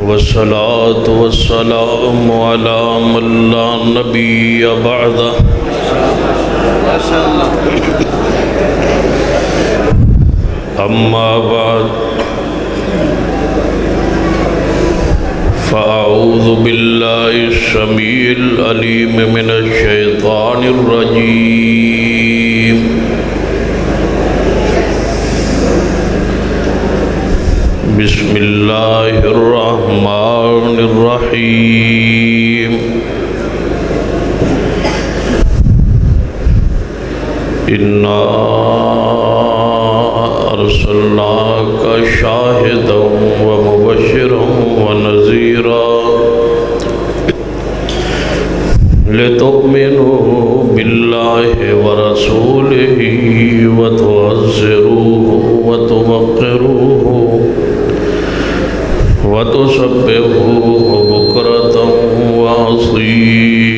والصلاة والسلام على من لا نبي بعده أما بعد فأعوذ بالله السميع العليم من الشيطان الرجيم بسم الله الرحمن الرحيم إنا أرسلناك شاهدا ومبشرا ونذيرا لتؤمنوا بالله ورسوله وتعزروه وتوقروه وتسبحوه بكرة وأصيلا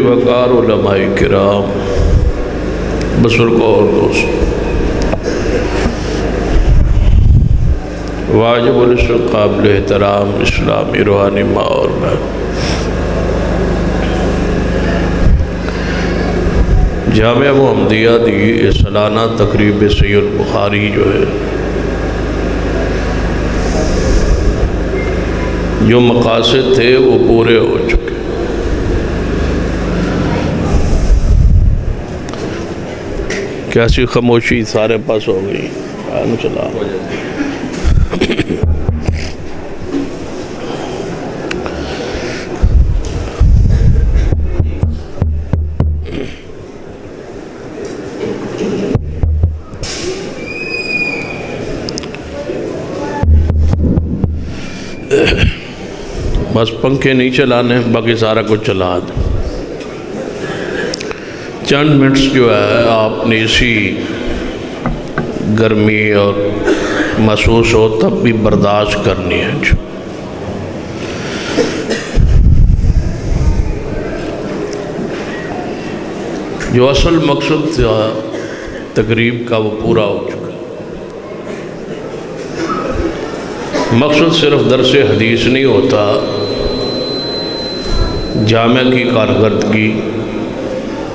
وقار علماء کرام بزرگ اور دوست واجب الاسم قابل احترام اسلامی روحانی ماں اور بہن، جامعہ محمدیہ دی سالانہ تقریب صحیح البخاری جو ہے، جو مقاصد تھے وہ پورے ہو چکے۔ کیسی خاموشی سارے پاس ہو گئی، چلا بس پنکھے نہیں چلانے، باقی سارا کچھ چلا دیں۔ چند منٹس جو ہے آپ نے اسی گرمی اور محسوس ہو تب بھی برداشت کرنی ہے۔ جو اصل مقصد تھا تقریب کا وہ پورا ہو چکا۔ مقصد صرف درس حدیث نہیں ہوتا، جامعہ کی کارکردگی،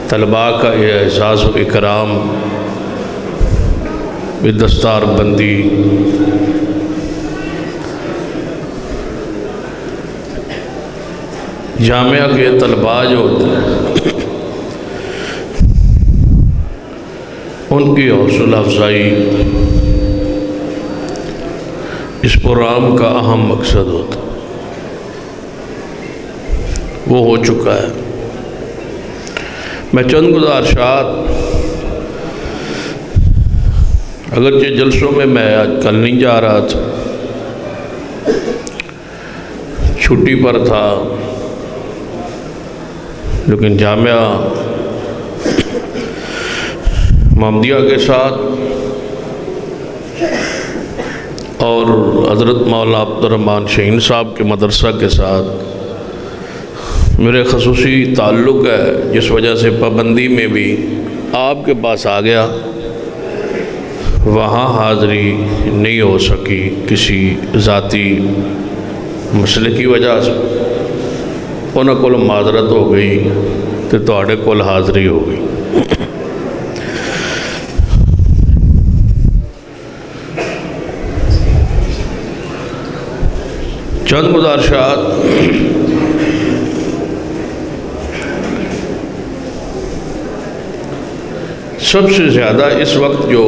طلباء کا اعزاز و اکرام، دستار بندی، جامعہ کے طلباء جو ہوتے ہیں ان کی حوصلہ افزائی اس پروگرام کا اہم مقصد ہوتا، وہ ہو چکا ہے۔ میں چند گزارشات اگرچہ جلسوں میں آج کل نہیں جا رہا تھا، چھٹی پر تھا، لیکن جامعہ محمدیہ کے ساتھ اور حضرت مولانا عبدالرحمن شہین صاحب کے مدرسہ کے ساتھ میرے خصوصی تعلق ہے، جس وجہ سے پابندی میں بھی آپ کے پاس آ گیا۔ وہاں حاضری نہیں ہو سکی کسی ذاتی مسئلے کی وجہ سے، انہوں کو معذرت ہو گئی تو تواڈے کول حاضری ہو گئی۔ چند گزارشات سب سے زیادہ اس وقت جو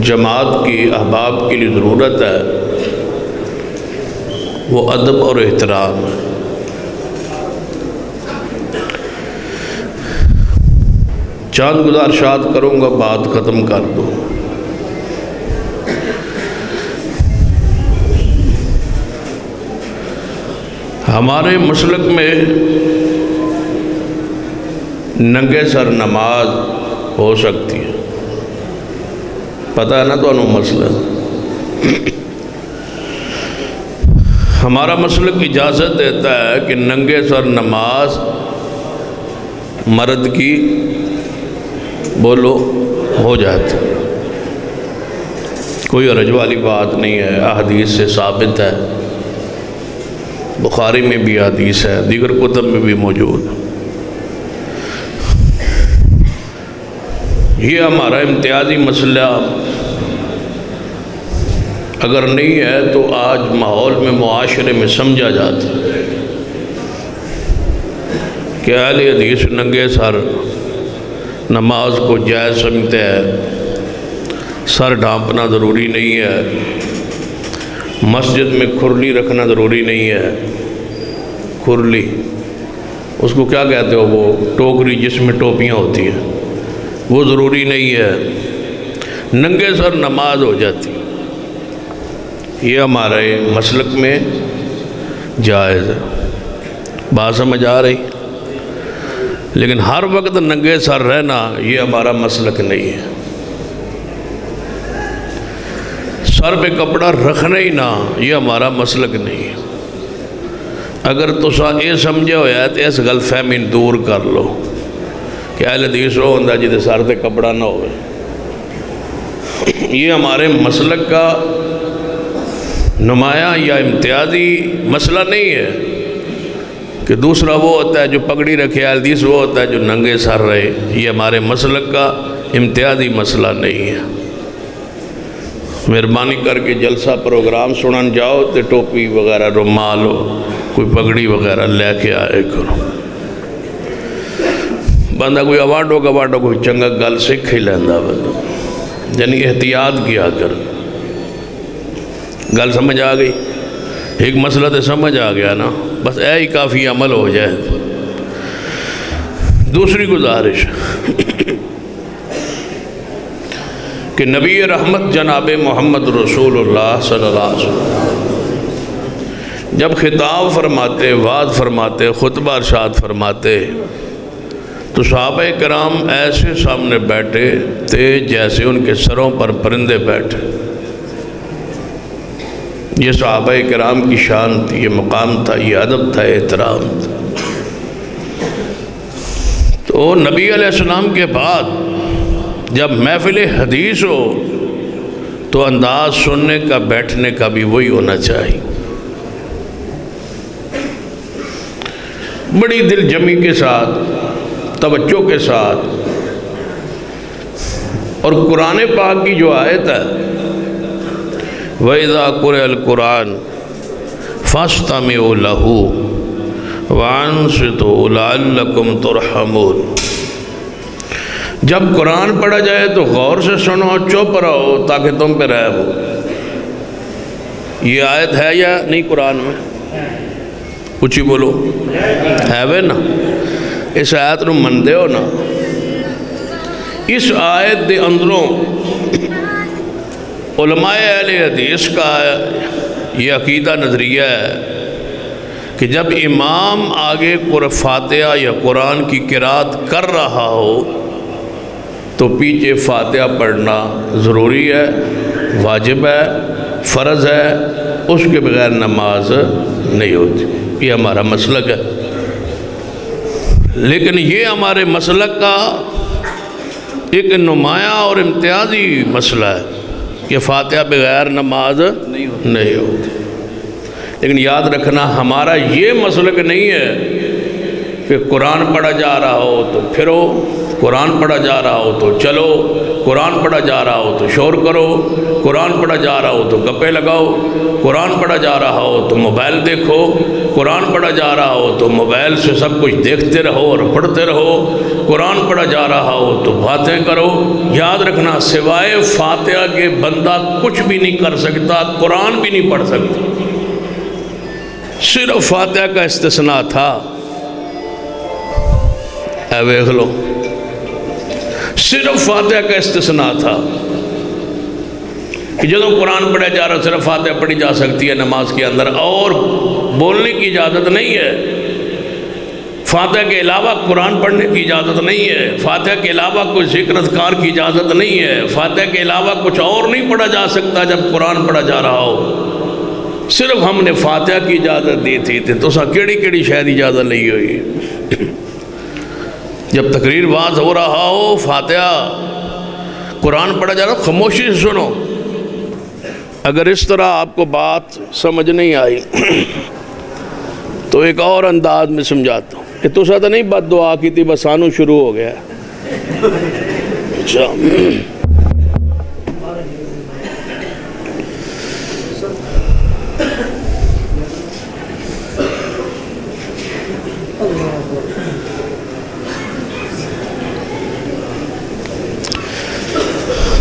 جماعت کی احباب کے لیے ضرورت ہے وہ ادب اور احترام ہے۔ چند گزارشات کروں گا، بات ختم کر دوں۔ ہمارے مسلک میں ننگے سر نماز ہو سکتی ہے، پتہ ہے نا تو انہوں مسئلہ ہمارا مسلک اجازت دیتا ہے کہ ننگے سر نماز مرد کی بولو ہو جاتی، کوئی حرج والی بات نہیں ہے، احادیث سے ثابت ہے، بخاری میں بھی حدیث ہے، دیگر کتب میں بھی موجود۔ یہ ہمارا امتیازی مسئلہ اگر نہیں ہے تو آج ماحول میں معاشرے میں سمجھا جاتا کہ اہل حدیث ننگے سر نماز کو جائز سمجھتے ہیں، سر ڈھانپنا ضروری نہیں ہے، مسجد میں کھرلی رکھنا ضروری نہیں ہے۔ کھرلی اس کو کیا کہتے ہو؟ وہ ٹوکری جس میں ٹوپیاں ہوتی ہیں، وہ ضروری نہیں ہے، ننگے سر نماز ہو جاتی۔ یہ ہمارے مسلک میں جائز ہے، بات سمجھ آ رہی؟ لیکن ہر وقت ننگے سر رہنا یہ ہمارا مسلک نہیں ہے، سر پہ کپڑا رکھنا ہی نہ یہ ہمارا مسلک نہیں ہے۔ اگر تسا یہ سمجھے ہویا ہے تو اس غلط فہمی دور کر لو کہ اہل حدیث وہ ہوندہ جیدے سر پہ کپڑا نہ ہوئے۔ یہ ہمارے مسلک کا نمایاں یا امتیازی مسئلہ نہیں ہے کہ دوسرا وہ ہوتا ہے جو پگڑی رکھے، اہل حدیث وہ ہوتا ہے جو ننگے سر رہے۔ یہ ہمارے مسلک کا امتیازی مسئلہ نہیں ہے۔ مہربانی کر کے جلسہ پروگرام سنن جاؤ تو ٹوپی وغیرہ رومال ہو، کوئی پگڑی وغیرہ لے کے آئے کرو۔ بندہ کوئی اوارڈو کوئی چنگا گل سکھ ہی لیندہ بندہ، یعنی احتیاط کیا کر۔ گل سمجھ آ گئی؟ ایک مسئلہ تو سمجھ آ گیا نا، بس ہی کافی عمل ہو جائے۔ دوسری گزارش کہ نبی رحمت جناب محمد رسول اللہ صلی اللہ علیہ وسلم جب خطاب فرماتے، وعظ فرماتے، خطبہ ارشاد فرماتے تو صحابہ کرام ایسے سامنے بیٹھے تھے جیسے ان کے سروں پر پرندے بیٹھے۔ یہ صحابہ کرام کی شان تھی، یہ مقام تھا، یہ ادب تھا، احترام تھا۔ تو نبی علیہ السلام کے بعد جب محفل حدیث ہو تو انداز سننے کا، بیٹھنے کا بھی وہی ہونا چاہیے، بڑی دل جمی کے ساتھ، توجہ کے ساتھ۔ اور قرآن پاک کی جو آیت ہے وَإِذَا قُرِئَ الْقُرْآنُ فَاسْتَمِعُوا لَهُ وَأَنصِتُوا لَعَلَّكُمْ تُرْحَمُونَ، جب قرآن پڑھا جائے تو غور سے سنو، چپ رہو تاکہ تم پہ رحم ہو۔ یہ آیت ہے یا نہیں قرآن میں؟ کچھ ہی بولو، ہے وے نا؟ اس آیت نو من دے ہو نا؟ اس آیت دے اندروں علماء اہل حدیث کا یہ عقیدہ نظریہ ہے کہ جب امام آگے فاتحہ یا قرآن کی قرات کر رہا ہو تو پیچھے فاتحہ پڑھنا ضروری ہے، واجب ہے، فرض ہے، اس کے بغیر نماز نہیں ہوتی۔ یہ ہمارا مسلک ہے، لیکن یہ ہمارے مسلک کا ایک نمایاں اور امتیازی مسئلہ ہے کہ فاتحہ بغیر نماز نہیں ہوتی۔ لیکن یاد رکھنا ہمارا یہ مسلک نہیں ہے کہ قرآن پڑھا جا رہا ہو تو پھرو، قرآن پڑھا جا رہا ہو تو چلو، قرآن پڑھا جا رہا ہو تو شور کرو، قرآن پڑھا جا رہا ہو تو گپے لگاؤ، قرآن پڑھا جا رہا ہو تو موبائل دیکھو، قرآن پڑھا جا رہا ہو تو موبائل سے سب کچھ دیکھتے رہو اور پڑھتے رہو، قرآن پڑھا جا رہا ہو تو باتیں کرو۔ یاد رکھنا سوائے فاتحہ کے بندہ کچھ بھی نہیں کر سکتا، قرآن بھی نہیں پڑھ سکتا۔ صرف فاتحہ کا استثناء تھا، اے ویکھ لو، صرف فاتحہ کا استثناء تھا کہ جب قرآن پڑھا جا رہا صرف فاتحہ پڑھی جا سکتی ہے نماز کے اندر، اور بولنے کی اجازت نہیں ہے۔ فاتحہ کے علاوہ قرآن پڑھنے کی اجازت نہیں ہے، فاتحہ کے علاوہ کوئی ذکر اذکار کی اجازت نہیں ہے، فاتحہ کے علاوہ کچھ اور نہیں پڑھا جا سکتا جب قرآن پڑھا جا رہا ہو۔ صرف ہم نے فاتحہ کی اجازت دی تھی تو سا کیڑی کیڑی شاید اجازت لئی ہوئی۔ جب تقریر واز ہو رہا ہو، فاتحہ قرآن پڑھا جا رہا ہو، خاموشی سے سنو۔ اگر اس طرح آپ کو بات سمجھ نہیں آئی تو ایک اور انداز میں سمجھاتا ہوں کہ تو ساتھ نہیں بد دعا کی تھی، بسانو شروع ہو گیا۔ اچھا،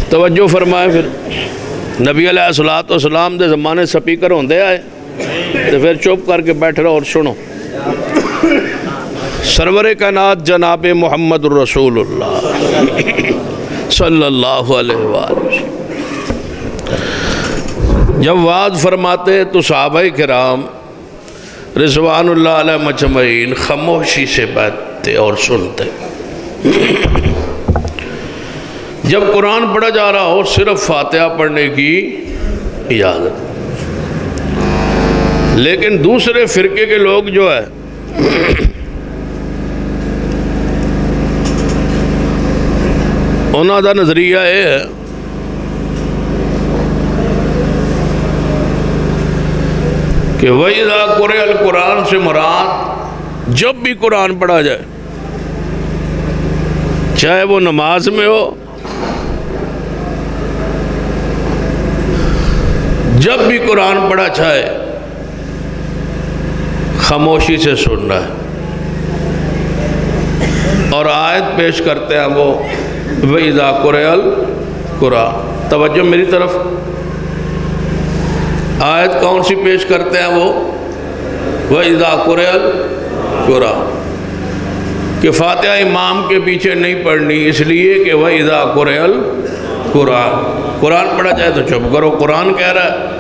توجہ فرمائے۔ پھر نبی علیہ السلام دے زمانے سپیکر ہوندے آئے تو پھر چپ کر کے بیٹھ رہا اور سنو۔ سرور کائنات جناب محمد رسول اللہ صلی اللہ علیہ وآلہ جب وعظ فرماتے تو صحابہ کرام رضوان اللہ علیہ مجمعین خاموشی سے بیٹھتے اور سنتے۔ جب قرآن پڑھا جا رہا ہو صرف فاتحہ پڑھنے کی اجازت، لیکن دوسرے فرقے کے لوگ جو ہے انہوں کا نظریہ یہ ہے کہ وَإِذَا قُرِئَ الْقُرْآنُ سے مراد جب بھی قرآن پڑھا جائے، چاہے وہ نماز میں ہو، جب بھی قرآن پڑھا چاہے خاموشی سے سننا ہے۔ اور آیت پیش کرتے ہیں وہ وَإِذَا قُرِئَ الْقُرْآنُ، توجہ میری طرف، آیت کون سی پیش کرتے ہیں وہ وَإِذَا قُرِئَ الْقُرْآنُ، کہ فاتحہ امام کے پیچھے نہیں پڑھنی، اس لیے کہ وَإِذَا قُرِئَ الْقُرْآنُ، قرآن پڑھا جائے تو چپ کرو، قرآن کہہ رہا ہے۔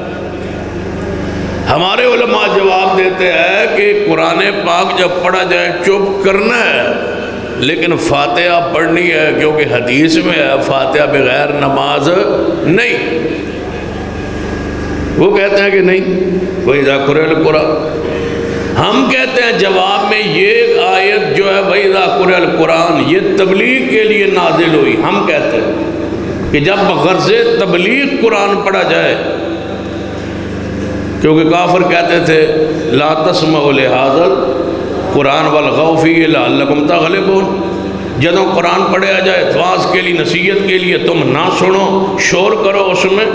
ہمارے علماء جواب دیتے ہیں کہ قرآن پاک جب پڑھا جائے چپ کرنا ہے، لیکن فاتحہ پڑھنی ہے، کیونکہ حدیث میں ہے فاتحہ بغیر نماز نہیں۔ وہ کہتے ہیں کہ نہیں وَإِذَا قُرِئَ الْقُرْآنُ، ہم کہتے ہیں جواب میں یہ آیت جو ہے وَإِذَا قُرِئَ الْقُرْآنُ یہ تبلیغ کے لیے نازل ہوئی۔ ہم کہتے ہیں کہ جب بغرض تبلیغ قرآن پڑھا جائے، کیونکہ کافر کہتے تھے لا تسمعوا لہذا القرآن والغوا فیہ لعلکم تغلبون، جدوں قرآن پڑھا جائے وعظ کے لیے، نصیحت کے لیے تم نہ سنو، شور کرو اس میں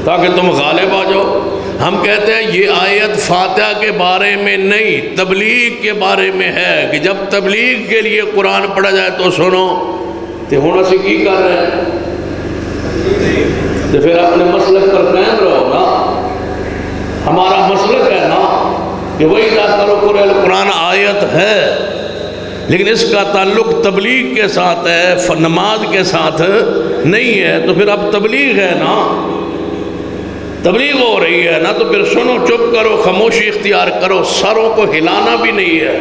تاکہ تم غالب آ جاؤ۔ ہم کہتے ہیں یہ آیت فاتحہ کے بارے میں نہیں، تبلیغ کے بارے میں ہے، کہ جب تبلیغ کے لیے قرآن پڑھا جائے تو سنو۔ تو ہوں اسی کی کر رہے ہیں، تو پھر اپنے مسلک پر قائم رہو نا۔ ہمارا مسلک ہے نا کہ وَإِذَا قُرِئَ الْقُرْآنُ آیت ہے، لیکن اس کا تعلق تبلیغ کے ساتھ ہے، نماز کے ساتھ نہیں ہے، تو پھر اب تبلیغ ہے نا، تبلیغ ہو رہی ہے نا، تو پھر سنو، چپ کرو، خاموشی اختیار کرو، سروں کو ہلانا بھی نہیں ہے،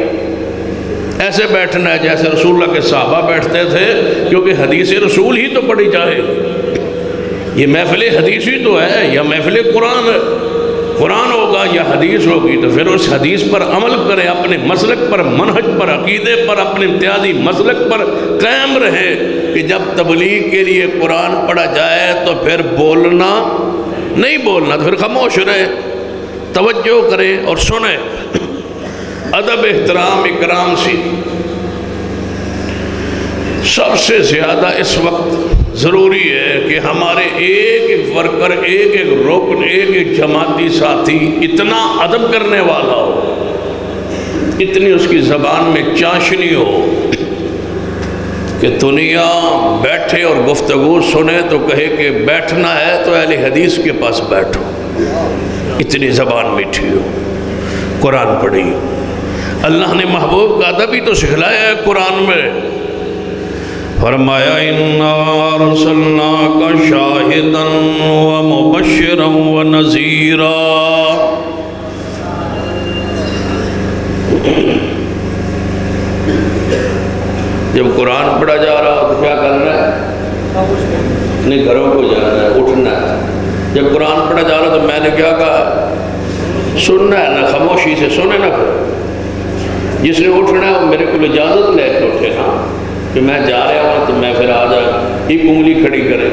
ایسے بیٹھنا ہے جیسے رسول اللہ کے صحابہ بیٹھتے تھے، کیونکہ حدیث رسول ہی تو پڑھی جائے۔ یہ محفل حدیث ہی تو ہے، یا محفل قرآن ہے، قرآن ہوگا یا حدیث ہوگی، تو پھر اس حدیث پر عمل کریں، اپنے مسلک پر، منہج پر، عقیدے پر، اپنے امتیازی مسلک پر قائم رہے کہ جب تبلیغ کے لیے قرآن پڑھا جائے تو پھر بولنا نہیں، بولنا تو پھر خاموش رہے، توجہ کریں اور سنیں، ادب احترام اکرام سی۔ سب سے زیادہ اس وقت ضروری ہے کہ ہمارے ایک ایک ورکر، ایک ایک رکن، ایک ایک جماعتی ساتھی اتنا ادب کرنے والا ہو، اتنی اس کی زبان میں چاشنی ہو کہ دنیا بیٹھے اور گفتگو سنے تو کہے کہ بیٹھنا ہے تو اہل حدیث کے پاس بیٹھو، اتنی زبان میٹھی ہو، قرآن پڑھی۔ اللہ نے محبوب کا ادب ہی تو سکھلایا ہے قرآن میں، فرمایا اِنَّا أَرْسَلْنَاكَ شَاهِدًا وَمُبَشِّرًا وَنَذِيرًا۔ جب قرآن پڑھا جا رہا تو کیا کرنا ہے؟ اپنے گھروں کو جانا ہے، اٹھنا ہے۔ جب قرآن پڑھا جا رہا تو میں نے کیا کہا؟ سننا ہے نا، خاموشی سے سنے نا۔ پھر جس نے اٹھنا ہے وہ میرے کو اجازت لے کے اٹھے نا۔ میں جا رہا ہوں تو محفل آ جائے ایک انگلی کھڑی کرے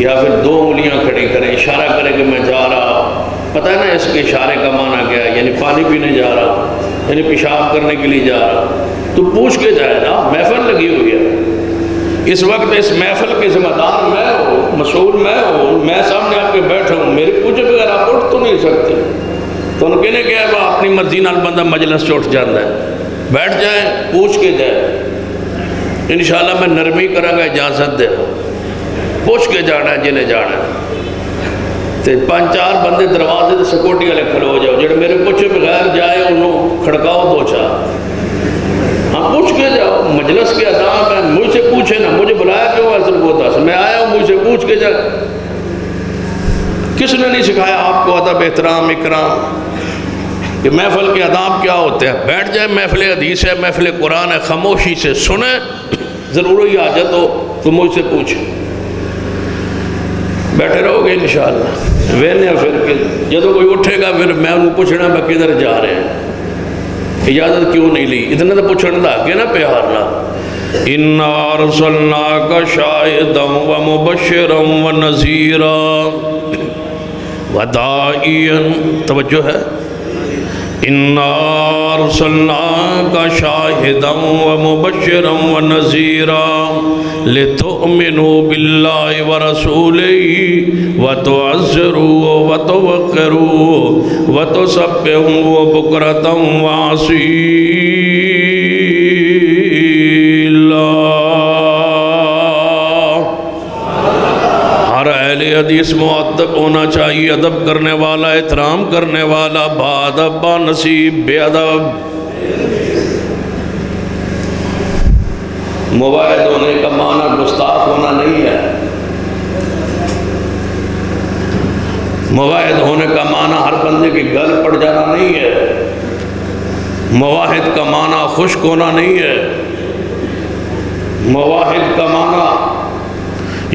یا پھر 2 انگلیاں کھڑی کرے، اشارہ کرے کہ میں جا رہا. پتہ ہے نا اس کے اشارے کا معنی کیا ہے؟ یعنی پانی پینے جا رہا، یعنی پیشاب کرنے کے لیے جا رہا. تو پوچھ کے جائے نا، محفل لگی ہوئی ہے. اس وقت اس محفل کے ذمہ دار میں ہوں، مسئول میں ہوں، میں سامنے آپ کے بیٹھا ہوں، میرے پوچھے بغیر آپ اٹھ تو نہیں سکتے. تو ان کے نے کہا وہ اپنی مرضی نال بندہ مجلس سے اٹھ جاتا ہے. بیٹھ جائیں، پوچھ کے جائے. انشاءاللہ میں نرمی کروں گا، اجازت دے. پوچھ کے جانا ہے جنہیں جانا ہے. 5-4 بندے دروازے سے سیکورٹی والے کھڑے ہو جاؤ، جڑے میرے پوچھے بغیر جائے انہوں کھڑکاؤ 2-4. ہاں پوچھ کے جاؤ، مجلس کے آداب ہے. مجھ سے پوچھے نا، مجھے بلایا کیوں اصل کو دس، میں آیا ہوں، مجھ سے پوچھ کے جائے. کس نے نہیں سکھایا آپ کو ادب، احترام، اکرام؟ کہ محفل کے آداب کیا ہوتے ہیں؟ بیٹھ جائے، محفل حدیث ہے، محفل قرآن ہے، خاموشی سے سنیں. ضروری حاجت ہو تو مجھ سے پوچھیں. بیٹھے رہو گے انشاءاللہ. وینے پھر کہ جب کوئی اٹھے گا پھر میں انہوں پوچھنا میں کدھر جا رہے ہیں. اجازت کیوں نہیں لی؟ اتنا تو پوچھنا تھا کہ نا پیار لا. اِنَّا أَرْسَلْنَاكَ شَاهِدًا وَمُبَشِّرًا وَنَذِيرًا وَدَاعِيًا. توجہ ہے. اِنَّا أَرْسَلْنَاكَ شَاهِدًا وَمُبَشِّرًا وَنَذِيرًا لِتُؤْمِنُوا بِاللَّهِ وَرَسُولِهِ وَتُعَزِّرُوهُ وَتُوَقِّرُوهُ وَتُسَبِّحُوهُ بُكْرَةً وَأَصِيلًا. ہر اہل حدیث مؤدب ہونا چاہیے، ادب کرنے والا، احترام کرنے والا، با ادب، با نصیب، بے ادب. مواعظ ہونے کا معنی گستاخ ہونا نہیں ہے. مواعظ ہونے کا معنی ہر بندے کی گل پڑ جانا نہیں ہے. مواعظ کا معنی خشک ہونا نہیں ہے. مواعظ کا معنی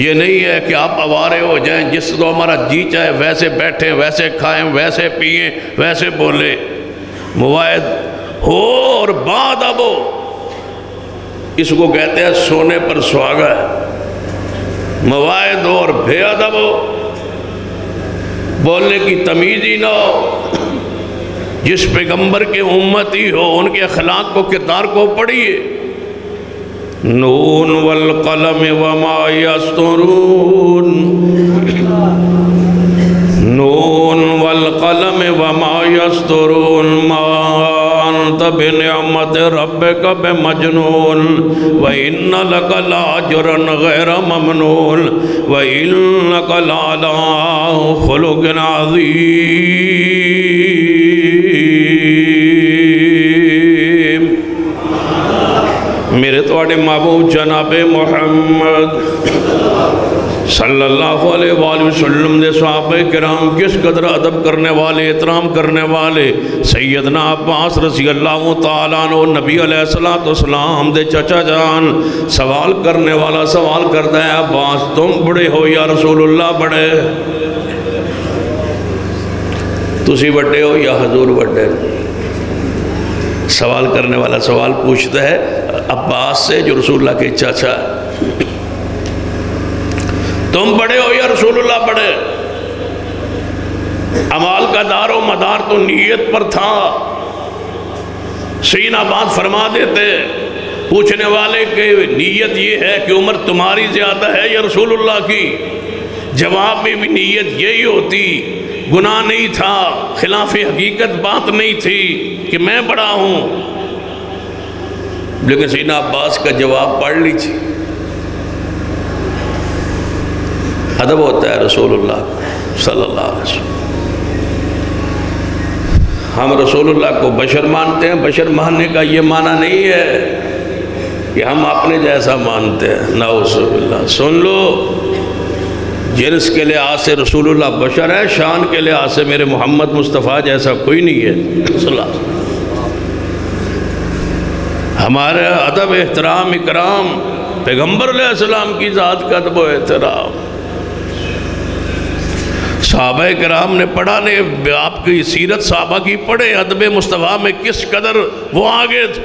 یہ نہیں ہے کہ آپ آوارے ہو جائیں، جس تو ہمارا جی چاہے ویسے بیٹھیں، ویسے کھائیں، ویسے پئیں، ویسے بولے. مواعظ ہو اور بعد اب ہو، اس کو کہتے ہیں سونے پر سہاگا ہے. مواعظ ہو اور بے ادب ہو، بولنے کی تمیز ہی نہ ہو. جس پیغمبر کے امتی ہو ان کے اخلاق کو، کردار کو پڑھیے. نون والقلم وما یسطرون، نون والقلم وما یسطرون، ما انت بنعمت ربک بمجنون، وَإِنَّ لَكَ لَأَجْرًا غَيْرَ مَمْنُونٍ، وَإِنَّكَ لَعَلَىٰ خُلُقٍ عَظِيمٍ. میرے توڑے محبوب جناب محمد صلی اللہ علیہ وآلہ وسلم دے صحابہ کرام کس قدر ادب کرنے والے، احترام کرنے والے. سیدنا عباس رضی اللہ تعالیٰ عنہ نبی علیہ السلام دے چچا جان سوال کرنے والا سوال کرتا ہے، عباس تم بڑے ہو یا رسول اللہ بڑے؟ تسی بڑے ہو یا حضور بڑے؟ سوال کرنے والا سوال پوچھتا ہے عباس سے جو رسول اللہ کے چاچا ہے. تم بڑے ہو یا رسول اللہ بڑے؟ عمال کا دار و مدار تو نیت پر تھا. سیدنا عباس فرما دیتے پوچھنے والے کہ نیت یہ ہے کہ عمر تمہاری زیادہ ہے یا رسول اللہ کی؟ جواب میں بھی نیت یہی ہوتی، گناہ نہیں تھا، خلاف حقیقت بات نہیں تھی کہ میں بڑا ہوں. لیکن سیدنا عباس کا جواب پڑھ لیجیے. ادب ہوتا ہے رسول اللہ صلی اللہ علیہ وسلم. ہم رسول اللہ کو بشر مانتے ہیں. بشر ماننے کا یہ معنی نہیں ہے کہ ہم اپنے جیسا مانتے ہیں. نعوذ باللہ. سن لو، جنس کے لحاظ سے رسول اللہ بشر ہے، شان کے لحاظ سے میرے محمد مصطفیٰ جیسا کوئی نہیں ہے صلی اللہ علیہ وسلم. ہمارے ادب، احترام، اکرام پیغمبر علیہ السلام کی ذات کا ادب و احترام. صحابہ کرام نے پڑھا نے آپ کی سیرت صحابہ کی پڑھے، ادب مصطفیٰ میں کس قدر وہ آگے تھے.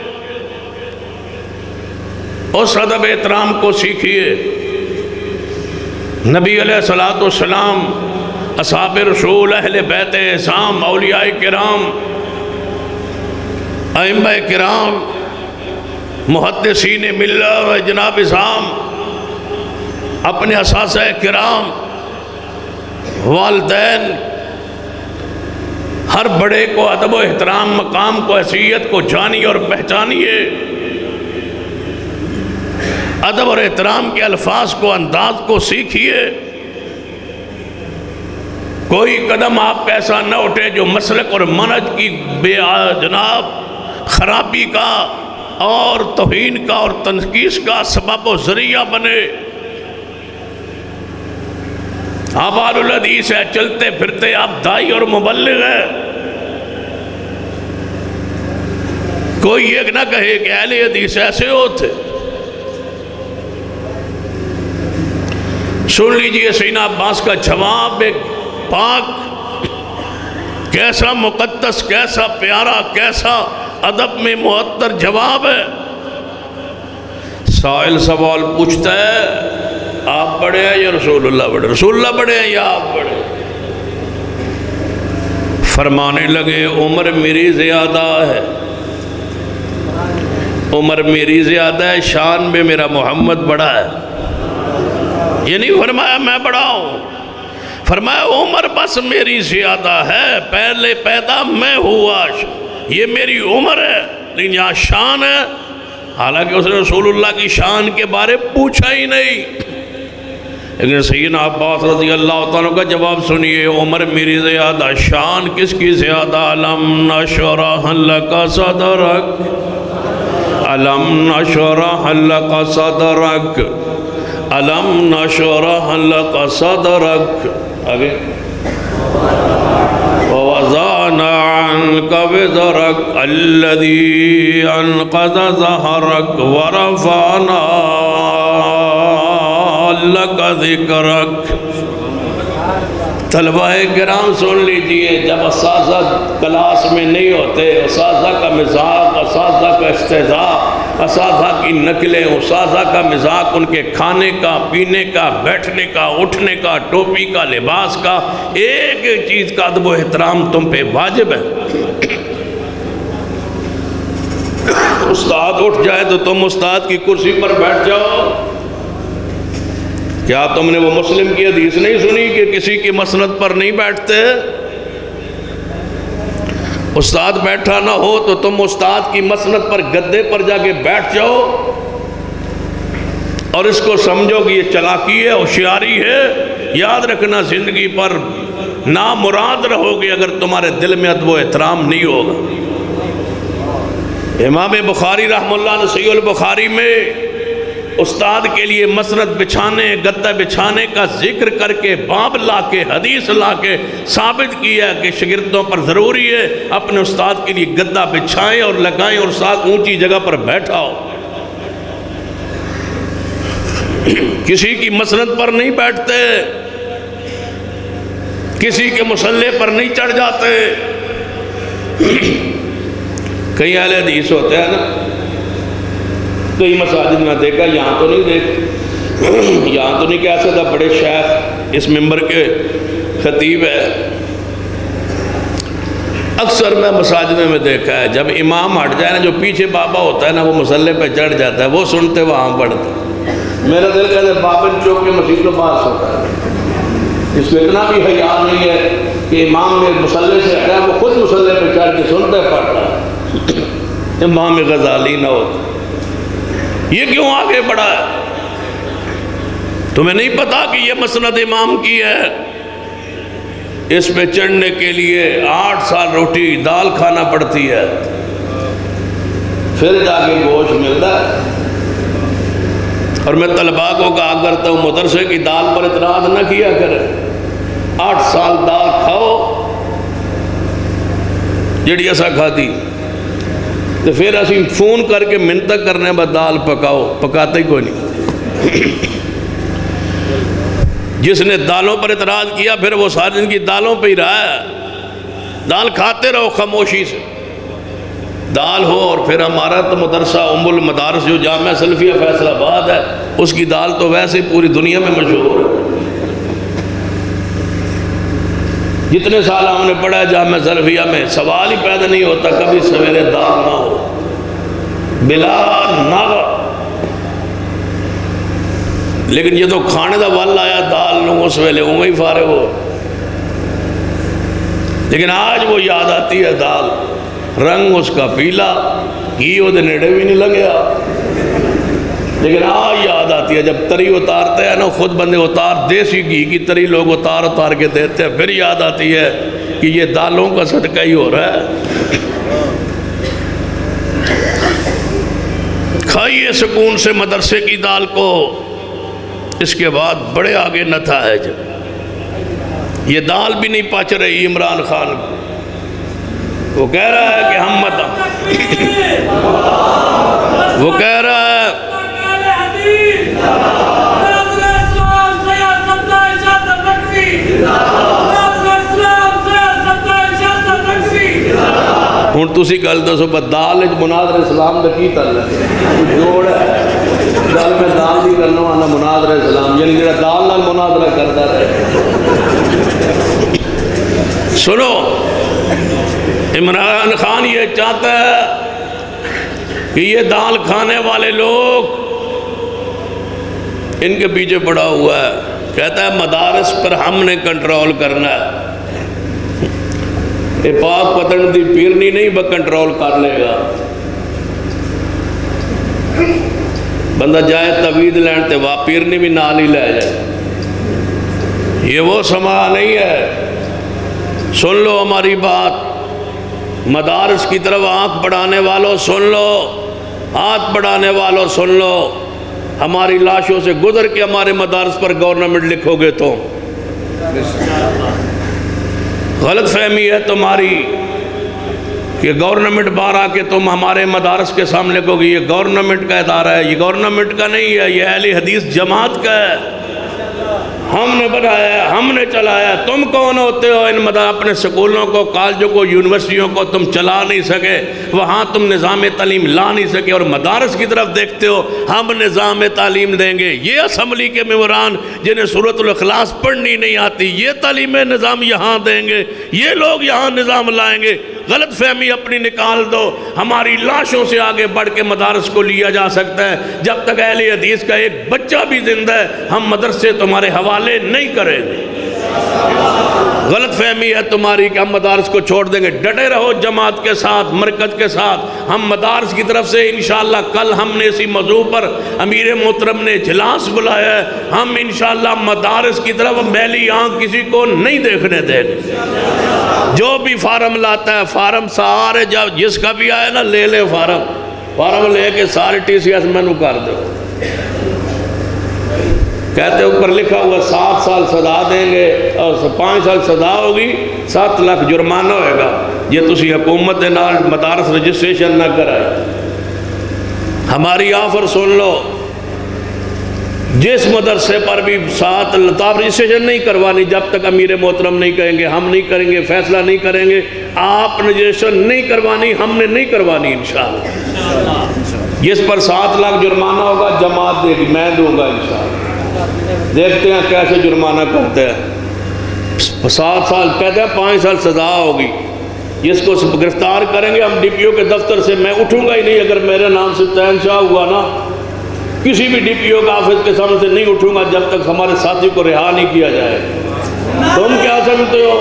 اس ادب احترام کو سیکھیے۔ نبی علیہ السلام، اصحاب رسول، اہل بیت اعظام، اولیاء کرام، ائمہ کرام، محدثین ملت و جناب اعظام، اپنے اساتذہ کرام، والدین، ہر بڑے کو ادب و احترام، مقام کو، حیثیت کو جانیے اور پہچانیے۔ ادب اور احترام کے الفاظ کو، انداز کو سیکھیے۔ کوئی قدم آپ کا ایسا نہ اٹھے جو مسلک اور منہج کی جناب خرابی کا اور توہین کا اور تنقیص کا سبب و ذریعہ بنے۔ آپ اہل الحدیث ہے، چلتے پھرتے آپ دائی اور مبلغ ہیں۔ کوئی یہ نہ کہے کہ اہل حدیث ایسے ہوتے۔ سن لیجئے سیدنا عباس کا جواب، ایک پاک، کیسا مقدس، کیسا پیارا، کیسا ادب میں معطر جواب ہے۔ سائل سوال پوچھتا ہے، آپ بڑے ہیں یا رسول اللہ بڑے؟ رسول اللہ بڑے ہیں یا آپ بڑے؟ فرمانے لگے عمر میری زیادہ ہے، عمر میری زیادہ ہے، شان میں میرا محمد بڑا ہے۔ یہ نہیں فرمایا میں بڑا ہوں، فرمایا عمر بس میری زیادہ ہے، پہلے پیدا میں ہوا، یہ میری عمر ہے، لیکن یہاں شان ہے۔ حالانکہ اس نے رسول اللہ کی شان کے بارے پوچھا ہی نہیں، لیکن سیدنا عباس رضی اللہ تعالیٰ کا جواب سنیے، عمر میری زیادہ، شان کس کی زیادہ؟ علم نشرح لک صدرک، علم نشرح لک صدرک، علم نشرح لک صدرک۔ آگے ووضعنا عنك وزرك الذي انقض ظهرك ورفعنا لك ذكرك۔ طلبہ کرام سن لیجئے، جب اساتذہ کلاس میں نہیں ہوتے، اساتذہ کا مزاق، اساتذہ کا استہزاء، اساتذہ کی نقلیں، اساتذہ کا مزاق، ان کے کھانے کا، پینے کا، بیٹھنے کا، اٹھنے کا، ٹوپی کا، لباس کا، ایک ایک چیز کا ادب و احترام تم پہ واجب ہے۔ استاد اٹھ جائے تو تم استاد کی کرسی پر بیٹھ جاؤ۔ کیا تم نے وہ مسلم کی حدیث نہیں سنی کہ کسی کی مسند پر نہیں بیٹھتے؟ استاد بیٹھا نہ ہو تو تم استاد کی مسند پر، گدے پر جا کے بیٹھ جاؤ اور اس کو سمجھو کہ یہ چلاکی ہے، ہوشیاری ہے۔ یاد رکھنا زندگی پر نامراد رہو گے اگر تمہارے دل میں ادب و احترام نہیں ہوگا۔ امام بخاری رحمہ اللہ نے صحیح البخاری میں استاد کے لیے مسند بچھانے، گدہ بچھانے کا ذکر کر کے، باب لا کے، حدیث لا کے ثابت کیا کہ شاگردوں پر ضروری ہے اپنے استاد کے لیے گدہ بچھائیں اور لگائیں اور ساتھ اونچی جگہ پر بیٹھاؤ۔ کسی کی مسند پر نہیں بیٹھتے، کسی کے مصلے پر نہیں چڑھ جاتے۔ کئی اہل حدیث ہوتے ہیں نا، کئی مساجد میں دیکھا، یہاں تو نہیں یہاں تو نہیں کہہ سکتا، بڑے شیخ اس ممبر کے خطیب ہے، اکثر میں مساجد میں دیکھا ہے جب امام ہٹ جائے نا، جو پیچھے بابا ہوتا ہے نا وہ مصلے پہ چڑھ جاتا ہے، وہ سنتے وہاں پڑھتے۔ میرا دل کہتا ہے بابن چوک کے مسجد کو پاس ہوتا ہے، اس کو اتنا بھی حیا نہیں ہے کہ امام میں مصلے سے ہٹا وہ خود مصلے پہ چڑھ کے سنتے پڑھتا ہے۔ امام غزالی نہ ہوتا، یہ کیوں آگے بڑھا ہے؟ تمہیں نہیں پتا کہ یہ مسند امام کی ہے؟ اس پہ چڑھنے کے لیے 8 سال روٹی دال کھانا پڑتی ہے، پھر جا کے گوشت ملتا ہے۔ اور میں طلباء کو کہا کرتا ہوں مدرسے کی دال پر اعتراض نہ کیا کرے، 8 سال دال کھاؤ جڑی ایسا کھاتی، تو پھر اسی فون کر کے منتق کرنے بعد دال پکاؤ، پکاتے ہی کوئی نہیں۔ جس نے دالوں پر اعتراض کیا پھر وہ ساری زندگی دالوں پہ ہی رہا ہے۔ دال کھاتے رہو خاموشی سے، دال ہو، اور پھر ہمارا تو مدرسہ ام المدارس جو جامعہ سلفیہ فیصل آباد ہے، اس کی دال تو ویسے ہی پوری دنیا میں مشہور ہے۔ جتنے سال ہم نے پڑھا ہے جامعہ سلفیہ میں، سوال ہی پیدا نہیں ہوتا کبھی سویرے دال نہ ہو بلا ناغہ۔ لیکن یہ تو کھانے دا وال آیا دال نو اس ویلے وہ ہی فارغ ہو، لیکن آج وہ یاد آتی ہے دال، رنگ اس کا پیلا، گھی وہ دے نیڑے بھی نہیں لگیا، لیکن آج یاد آتی ہے جب تری اتارتے ہیں نا خود بندے اتار، دیسی گھی کی تری لوگ اتار کے دیتے ہیں، پھر یاد آتی ہے کہ یہ دالوں کا صدقہ ہی ہو رہا ہے۔ کھائیے سکون سے مدرسے کی دال کو، اس کے بعد بڑے آگے نتائج۔ یہ دال بھی نہیں پچ رہی عمران خان کو، وہ کہہ رہا ہے کہ ہم وہ کہہ رہا ہے ہوں تسی گل دسو دال مناظر اسلام دا کی تعلق ہے؟ جوڑ ہے گل میں دال نہیں کرنا والا مناظر اسلام، یعنی جڑا دال نال مناظرہ کرتا رہے۔ سنو، عمران خان یہ چاہتا ہے کہ یہ دال کھانے والے لوگ ان کے پیچھے پڑا ہوا ہے، کہتا ہے مدارس پر ہم نے کنٹرول کرنا ہے۔ یہ پاک پتن دی پیرنی نہیں کنٹرول کر لے گا، بندہ جائے توید لین تے وہ پیرنی بھی نال ہی لے جائے، یہ وہ سما نہیں ہے۔ سن لو ہماری بات، مدارس کی طرف آنکھ بڑھانے والوں سن لو، ہاتھ بڑھانے والوں سن لو، ہماری لاشوں سے گزر کے ہمارے مدارس پر گورنمنٹ لکھو گے تو غلط فہمی ہے تمہاری کہ گورنمنٹ بار آ کے تم ہمارے مدارس کے سامنے لکھو گے یہ گورنمنٹ کا ادارہ ہے۔ یہ گورنمنٹ کا نہیں ہے، یہ اہل حدیث جماعت کا ہے، ہم نے بنایا ہے، ہم نے چلایا۔ تم کون ہوتے ہو ان اپنے سکولوں کو، کالجوں کو، یونیورسٹیوں کو تم چلا نہیں سکے، وہاں تم نظام تعلیم لا نہیں سکے، اور مدارس کی طرف دیکھتے ہو ہم نظام تعلیم دیں گے۔ یہ اسمبلی کے ممبران جنہیں سورۃ الاخلاص پڑھنی نہیں آتی، یہ تعلیم نظام یہاں دیں گے، یہ لوگ یہاں نظام لائیں گے۔ غلط فہمی اپنی نکال دو، ہماری لاشوں سے آگے بڑھ کے مدارس کو لیا جا سکتا ہے۔ جب تک اہل حدیث کا ایک بچہ بھی زندہ ہے ہم مدرسے تمہارے حوالے نہیں کریں گے۔ غلط فہمی ہے تمہاری کہ ہم مدارس کو چھوڑ دیں گے۔ ڈٹے رہو جماعت کے ساتھ، مرکز کے ساتھ۔ ہم مدارس کی طرف سے انشاءاللہ کل ہم نے اسی موضوع پر امیر محترم نے اجلاس بلایا ہے، ہم انشاءاللہ مدارس کی طرف میلی آنکھ کسی کو نہیں دیکھنے دیں گے۔ جو بھی فارم لاتا ہے، فارم سارے جس کا بھی آئے نا لے لے، فارم لے کے سارے ٹی سی ایس مینو کر دو۔ کہتے اوپر لکھا ہوا 7 سال سزا دیں گے اور 5 سال سزا ہوگی، 7 لاکھ جرمانہ ہوئے گا یہ تسی حکومت دے نال مدارس رجسٹریشن نہ کرائے۔ ہماری آفر سن لو، جس مدرسے پر بھی 7 لطاف رجسٹریشن نہیں کروانی جب تک امیر محترم نہیں کہیں گے، ہم نہیں کریں گے، فیصلہ نہیں کریں گے، آپ نے رجسٹریشن نہیں کروانی، ہم نے نہیں کروانی انشاءاللہ۔ جس پر 7 لاکھ جرمانہ ہوگا جماعت دے گی، میں دوں گا انشاءاللہ۔ دیکھتے ہیں کیسے جرمانہ کرتے ہیں۔ 7 سال کہتے ہیں 5 سال سزا ہوگی، جس کو گرفتار کریں گے ہم ڈی پی او کے دفتر سے میں اٹھوں گا ہی نہیں۔ اگر میرے نام سے تعین شاہ ہوا نا، کسی بھی ڈی پی او کا آفس کے سامنے سے نہیں اٹھوں گا جب تک ہمارے ساتھی کو رہا نہیں کیا جائے۔ تم کیا سمجھتے ہو؟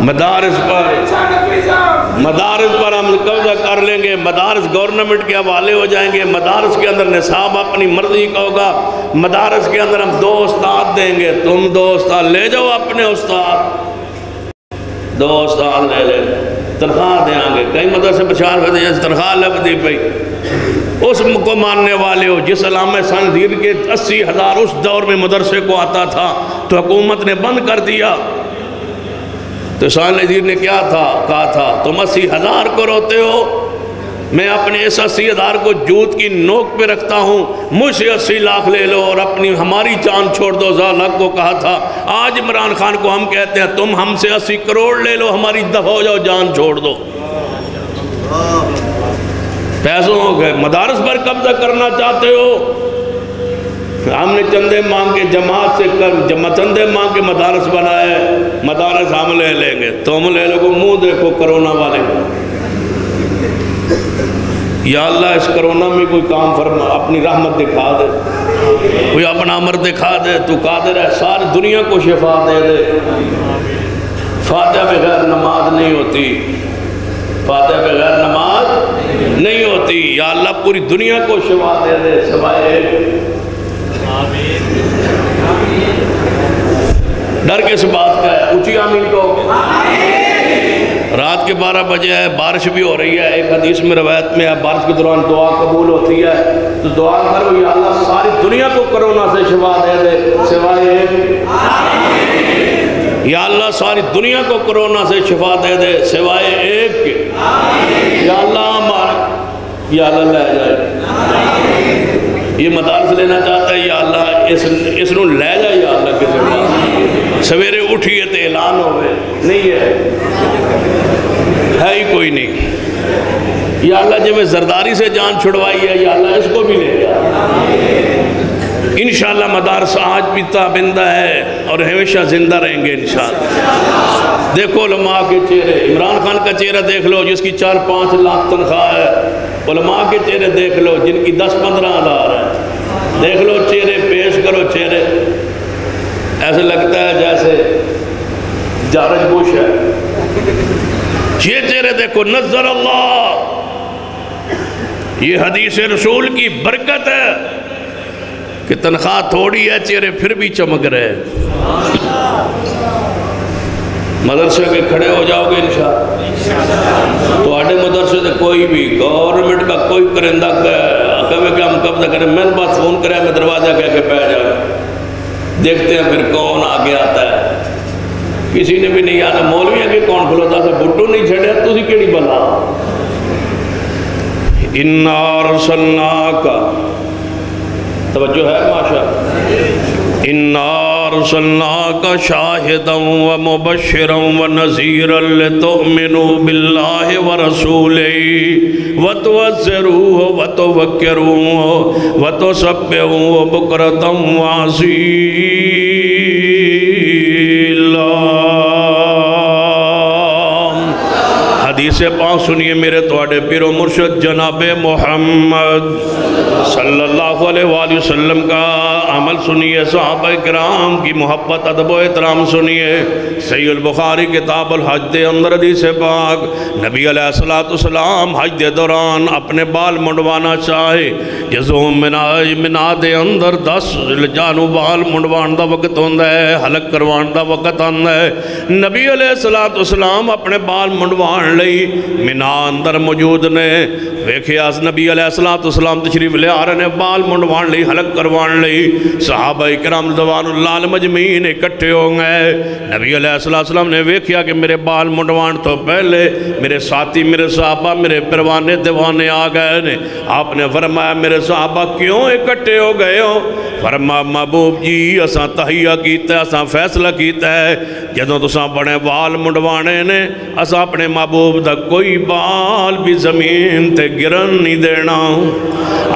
مدارس پر ہم قبضہ کر لیں گے، مدارس گورنمنٹ کے حوالے ہو جائیں گے، مدارس کے اندر نصاب اپنی مرضی کا ہوگا، مدارس کے اندر ہم 2 استاد دیں گے، تم 2 استاد لے جاؤ، اپنے استاد 2 استاد لے لیں، تنخواہ دیں گے۔ کئی مدرسے بشار ہوتے ہیں تنخواہ لگ دی پئی، اس کو ماننے والے ہو جس علامہ سنظیر کے 80,000 اس دور میں مدرسے کو آتا تھا تو حکومت نے بند کر دیا، تو سان نذیر نے کیا تھا کہا تھا تم 80,000 کو روتے ہو، میں اپنے اس 80,000 کو جوت کی نوک پہ رکھتا ہوں، مجھ سے 80 لاکھ لے لو اور اپنی ہماری جان چھوڑ دو۔ ذالک کو کہا تھا، آج عمران خان کو ہم کہتے ہیں تم ہم سے 80 کروڑ لے لو، ہماری دفع ہو جاؤ، جان چھوڑ دو۔ پیسوں ہو گئے، مدارس پر قبضہ کرنا چاہتے ہو، ہم نے چندے مانگ کے جماعت سے چندے مانگ کے مدارس بنائے، مدارس ہم لے لیں گے، تم لے لو گو، منہ دیکھو کرونا والے۔ یا اللہ اس کرونا میں کوئی کام فرما، اپنی رحمت دکھا دے، کوئی اپنا امر دکھا دے، تو قادر ہے ساری دنیا کو شفا دے دے۔ فاتحہ بغیر نماز نہیں ہوتی، فاتحہ بغیر نماز نہیں ہوتی۔ یا اللہ پوری دنیا کو شفا دے دے سوائے ڈر کس بات کا ہے؟ اونچی آمین کو۔ رات کے 12 بجے ہے، بارش بھی ہو رہی ہے، ایک حدیث میں روایت میں ہے بارش کے دوران دعا قبول ہوتی ہے، تو دعا کرو یا اللہ ساری دنیا کو کرونا سے شفا دے دے سوائے ایک۔ یا اللہ ساری دنیا کو کرونا سے شفا دے دے سوائے ایک کے۔ یا اللہ ہمارا، یا اللہ لے جائے، یہ مدارس لینا چاہتا ہے، یا اللہ اس نو لے جائے، یا اللہ کسی بات سویرے اٹھیے تو اعلان ہوئے نہیں ہے ہی کوئی نہیں۔ یا اللہ جب میں زرداری سے جان چھڑوائی ہے، یا اللہ اس کو بھی لے جائے۔ انشاءاللہ مدارس آج بھی تابندہ ہے اور ہمیشہ زندہ رہیں گے انشاءاللہ۔ دیکھو علماء کے چہرے، عمران خان کا چہرہ دیکھ لو جس کی 4-5 لاکھ تنخواہ ہے، علماء کے چہرے دیکھ لو جن کی 10-15 ہزار ہے، دیکھ لو چہرے، پیش کرو چہرے، ایسے لگتا ہے جیسے جارج بوش ہے۔ یہ چہرے دیکھو، نظر اللہ، یہ حدیث رسول کی برکت ہے کہ تنخواہ تھوڑی ہے، چہرے پھر بھی چمک رہے۔ مدرسے کے کھڑے ہو جاؤ گے انشاءاللہ، تو آڈے مدرسے سے کوئی بھی گورنمنٹ کا کوئی کرندہ کہے کہ ہم قبضہ کریں، میں بات فون کرے میں دروازہ کہہ کے پہ جاؤں، دیکھتے ہیں پھر کون آگے آتا ہے۔ کسی نے بھی نہیں آنا، مولوی آگے کون کھلوتا سا بھٹو نہیں چھڑیا، تو اسی کیڑی بلا۔ اِنَّا أَرْسَلْنَاكَ، توجہ ہے ماشاء اِنَّا أَرْسَلْنَاكَ شَاهِدًا وَمُبَشِّرًا وَنَذِيرًا لِتُؤْمِنُوا بِاللَّهِ وَرَسُولِهِ وَتُعَزِّرُوهُ وَتُوَقِّرُوهُ وَتُسَبِّحُوهُ بُكْرَةً وَأَصِيلًا۔ حدیث پاک سنیے میرے تواڈے پیر و مرشد جناب محمد صلی اللہ علیہ وآلہ وسلم کا عمل سنیے، صحابہ کرام کی محبت ادب و احترام سنیے۔ صحیح البخاری کتاب الحج دے اندر حدیث پاک نبی علیہ السلام حج دے دوران اپنے بال منڈوانا چاہے، جزو منا دے اندر 10 جانو بال منڈوان دا وقت ہوندہ ہے، حلق کروان دا وقت ہوندہ ہے۔ نبی علیہ السلام اپنے بال منڈوان لئی منا اندر موجود نے، ویکھیا نبی علیہ السلام تشریف لے آ رہے نے بال منڈوان لئی، حلق کروان لئی، صحابہ کرام رضوان اللہ مجمعین اکٹھے ہوں گے۔ نبی علیہ السلام نے ویکھیا کہ میرے بال منڈوان تو پہلے میرے ساتھی، میرے صحابہ، میرے پروانے دیوانے آ گئے نے۔ آپ نے فرمایا میرے صحابہ کیوں اکٹھے ہو گئے ہو؟ فرمایا محبوب جی اساں تحیہ کیتا ہے، اساں فیصلہ کیتا ہے، جدوں تساں بڑے بال منڈوانے نے اساں اپنے محبوب دا کوئی بال بھی زمین تے گرن نہیں دینا،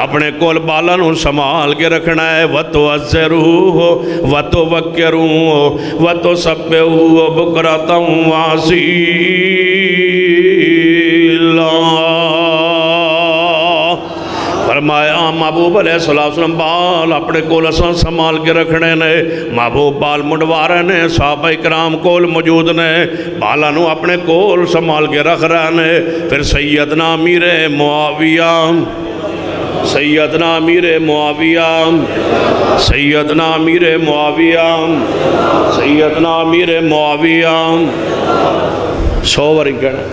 اپنے کول بالاں نوں سنبھال کے رکھنا ہے۔ وَتُعَزِّرُوهُ وَتُوَقِّرُوهُ وَتُسَبِّحُوهُ بُكْرَةً وَأَصِيلًا۔ فرمایا محبوب علیہ السلام بال اپنے کول اساں سنبھال کے رکھنے نے، محبوب بال منڈوا رہے نے، صحابہ کرام کول موجود نے، بالاں نوں اپنے کول سنبھال کے رکھ رہے نے۔ پھر سیدنا امیر معاویہ، سیدنا امیر معاویہ، سیدنا امیر معاویہ، سیدنا امیر معاویہ، 100 واری کہنا،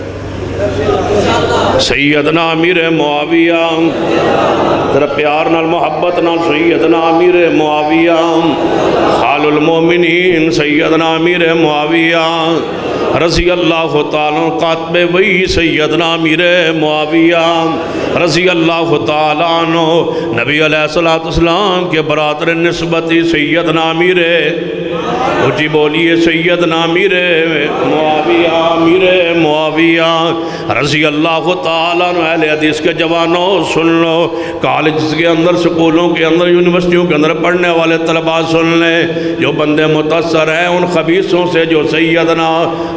سیدنا امیر معاویہ، ذرا پیار نال محبت نال سیدنا امیر معاویہ، خال المومنین سیدنا امیر معاویہ، رضی اللہ تعالیٰ قاتب وہی سیدنا امیر معاویہ رضی اللہ تعالیٰ عنہ نبی علیہ السلام کے برادر نسبتی سیدنا امیر اچھی بولیے سیدنا امیر معاویہ رضی اللہ تعالیٰ عنہ اہل حدیث کے جوانوں سن لو، کالجز کے اندر سکولوں کے اندر یونیورسٹیوں کے اندر پڑھنے والے طلباء سن لیں، جو بندے متاثر ہیں ان خبیثوں سے جو سیدنا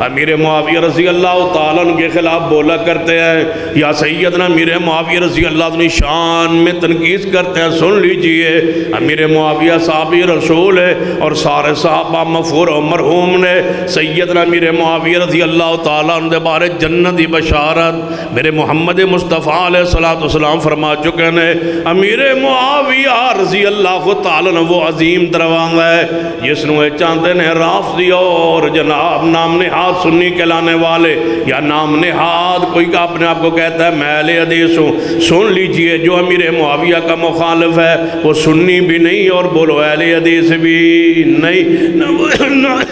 امیر معاویہ رضی اللہ تعالیٰ عنہ کے خلاف بولا کرتے ہیں یا سیدنا امیر معاویہ رضی اللہ عنہ شان میں تنقید کرتے ہیں، سن لیجئے امیر معاویہ صحابی رسول ہے اور سارے صحابہ مغفور و مرحوم نے سیدنا امیر معاویہ رضی اللہ تعالیٰ عنہ دے بارے جنتی بشارت میرے محمد مصطفیٰ علیہ السلام فرما چکے ہیں۔ امیر معاویہ رضی اللہ تعالیٰ عنہ وہ عظیم دروانگ ہے جس نے چاہتے ہیں رافضی اور جناب نام نہاد سنی کہلانے والے یا نام نہاد کوئی اپنے آپ کو کہتا ہے میں اہل حدیث ہوں، سن لیجئے جو امیر معاویہ کا مخالف ہے وہ سنی بھی نہیں اور بولو اہل حدیث بھی نہیں، نہ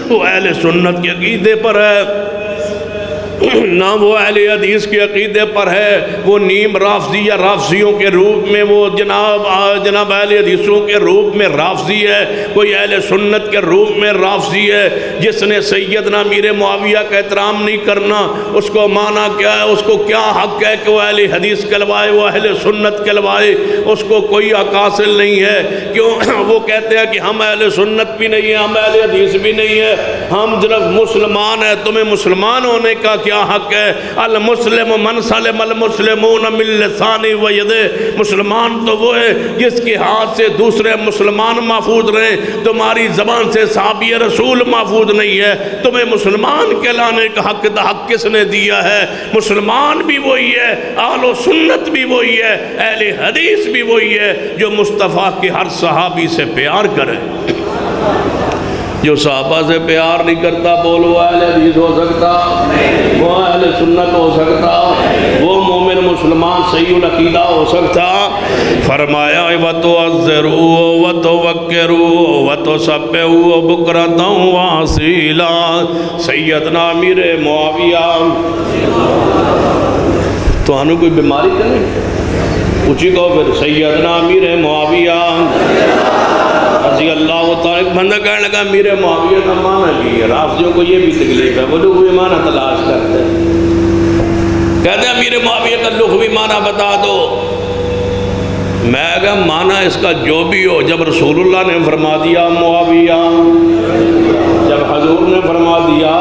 وہ اہل سنت کے عقیدے پر ہے نہ وہ اہل حدیث کے عقیدے پر ہے، وہ نیم رافضی یا رافضیوں کے روپ میں وہ جناب اہل حدیثوں کے روپ میں رافضی ہے، کوئی اہل سنت کے روپ میں رافضی ہے جس نے سیدنا امیر معاویہ کا احترام نہیں کرنا، اس کو مانا کیا ہے، اس کو کیا حق ہے کہ وہ اہل حدیث کہلوائے، وہ اہل سنت کہلوائے، اس کو کوئی حق حاصل نہیں ہے، کیوں وہ کہتے ہیں کہ ہم اہل سنت بھی نہیں ہیں، ہم اہل حدیث بھی نہیں ہیں، ہم صرف مسلمان ہیں، تمہیں مسلمان ہونے کا کیا حق ہے؟ المسلم من سلم المسلمون من لسانی و یدہ، مسلمان تو وہ ہے جس کے ہاتھ سے دوسرے مسلمان محفوظ رہیں، تمہاری زبان سے صحابی رسول محفوظ نہیں ہے، تمہیں مسلمان کہلانے کا حق کس نے دیا ہے؟ مسلمان بھی وہی ہے، اہل و سنت بھی وہی ہے، اہل حدیث بھی وہی ہے جو مصطفیٰ کے ہر صحابی سے پیار کرے۔ جو صحابہ سے پیار نہیں کرتا بولو اہل حدیث ہو سکتا، وہ اہل سنت ہو سکتا، وہ مومن مسلمان صحیح العقیدہ ہو سکتا؟ فرمایا وَتُعَذِّرُوا وَتُوَقِّرُوا وَتُسَبِّحُوا بُكْرَةً وَأَصِيلًا۔ سیدنا امیر معاویہ تو انہوں کوئی بیماری کرنے اچھی کہو پھر سیدنا امیر معاویہ رضی اللہ تعالیٰ۔ ایک بندہ کہنے لگا امیر معاویہ کا معنی بھی ہے، رافضیوں کو یہ بھی تکلیف ہے، وہ لغوی معنی تلاش کرتے ہیں، کہتے ہیں امیر معاویہ کا لغوی معنی بتا دو۔ میں کہا معنی اس کا جو بھی ہو، جب رسول اللہ نے فرما دیا معاویہ، جب حضور نے فرما دیا،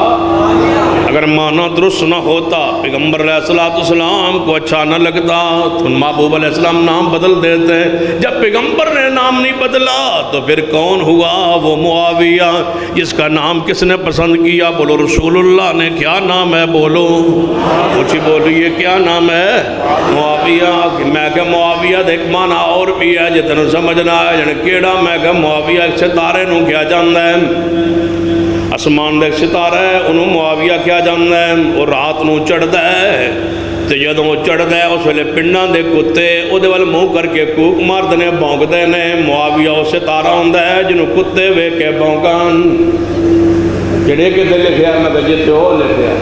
اگر معنی درست نہ ہوتا، پیغمبر علیہ السلام کو اچھا نہ لگتا تو محبوب علیہ السلام نام بدل دیتے ہیں، جب پیغمبر نے نام نہیں بدلا تو پھر کون ہوا وہ معاویہ جس کا نام کس نے پسند کیا؟ بولو رسول اللہ نے۔ کیا نام ہے؟ بولو کچھ بولیے، کیا نام ہے؟ معاویہ۔ میں کہ معاویہ ایک معنی اور بھی ہے جتنا سمجھنا ہے جن کیڑا، میں کہ معاویہ ایک ستارے نوں کیا جاندا ہے، آسمان دے ستارہ ہے انہوں معاویہ کیا جاندا ہے، اور رات نوں چڑھدا ہے تے جدوں چڑھدا ہے اس ویلے پنڈاں دے کتے اودے ول منہ کر کے کوک ماردے نے، بھونکدے نے۔ معاویہ وہ ستارہ ہوندا ہے جنوں کتے ویکھ کے بھونکن، جڑے کتے لکھیا میں کہ جتے ہو لکھیا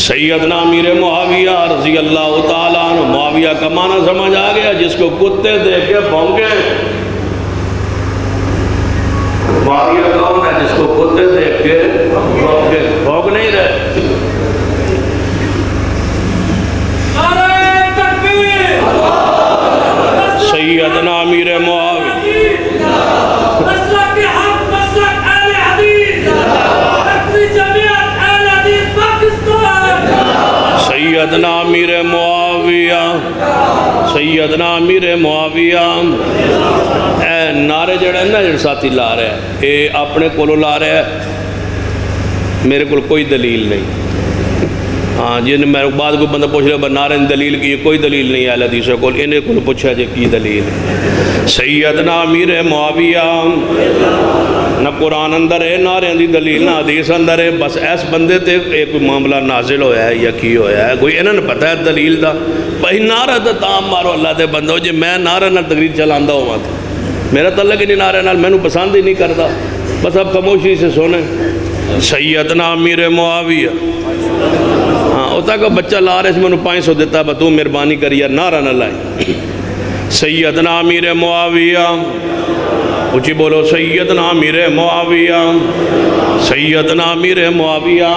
سیدنا امیر معاویہ رضی اللہ تعالیٰ عنہ۔ معاویہ کا معنی سمجھ آ گیا جس کو کتے دیکھ کے بھونکے۔ معاویہ کون ہے؟ جس کو کتے دیکھ کے بھونک نہیں رہے۔ سیدنا امیر معاویہ سیدنا امیر معاویہ سیدنا امیر معاویہ اے نعرے جڑے نا جڑے ساتھی لا رہے ہیں اے اپنے کولو لا رہے ہیں، میرے کول کوئی دلیل نہیں۔ ہاں جن میں بعد کو بندہ پوچھ رہا نعرے دلیل کی، کوئی دلیل نہیں اہل حدیث کول، انہیں کول پوچھا جے کی دلیل ہے؟ سیدنا امیر معاویہ نہ قرآن اندر ہے نعرے دی دلیل نہ حدیث اندر ہے، بس ایس بندے تے ایک کوئی معاملہ نازل ہویا ہے یا کی ہویا ہے، کوئی انہوں نے پتہ ہے دلیل دا بھائی نعرہ دا تام مارو اللہ دے بندو جے میں نعرہ نہ تقریر چلاندہ ہوا تھا، میرا تعلق ہی نہیں نعرہ نال، میں نو پسند ہی نہیں کرتا، بس اب خاموشی سے سونے سیدنا امیر معاویہ. ہاں ہوتا کہ بچہ لا رہے اس میں انہوں 500 دیتا ہے تو مہربانی کری یار نعرہ نہ لائی. سیدنا امیر معاویہ اچھی بولو سیدنا امیر معاویہ سیدنا امیر معاویہ.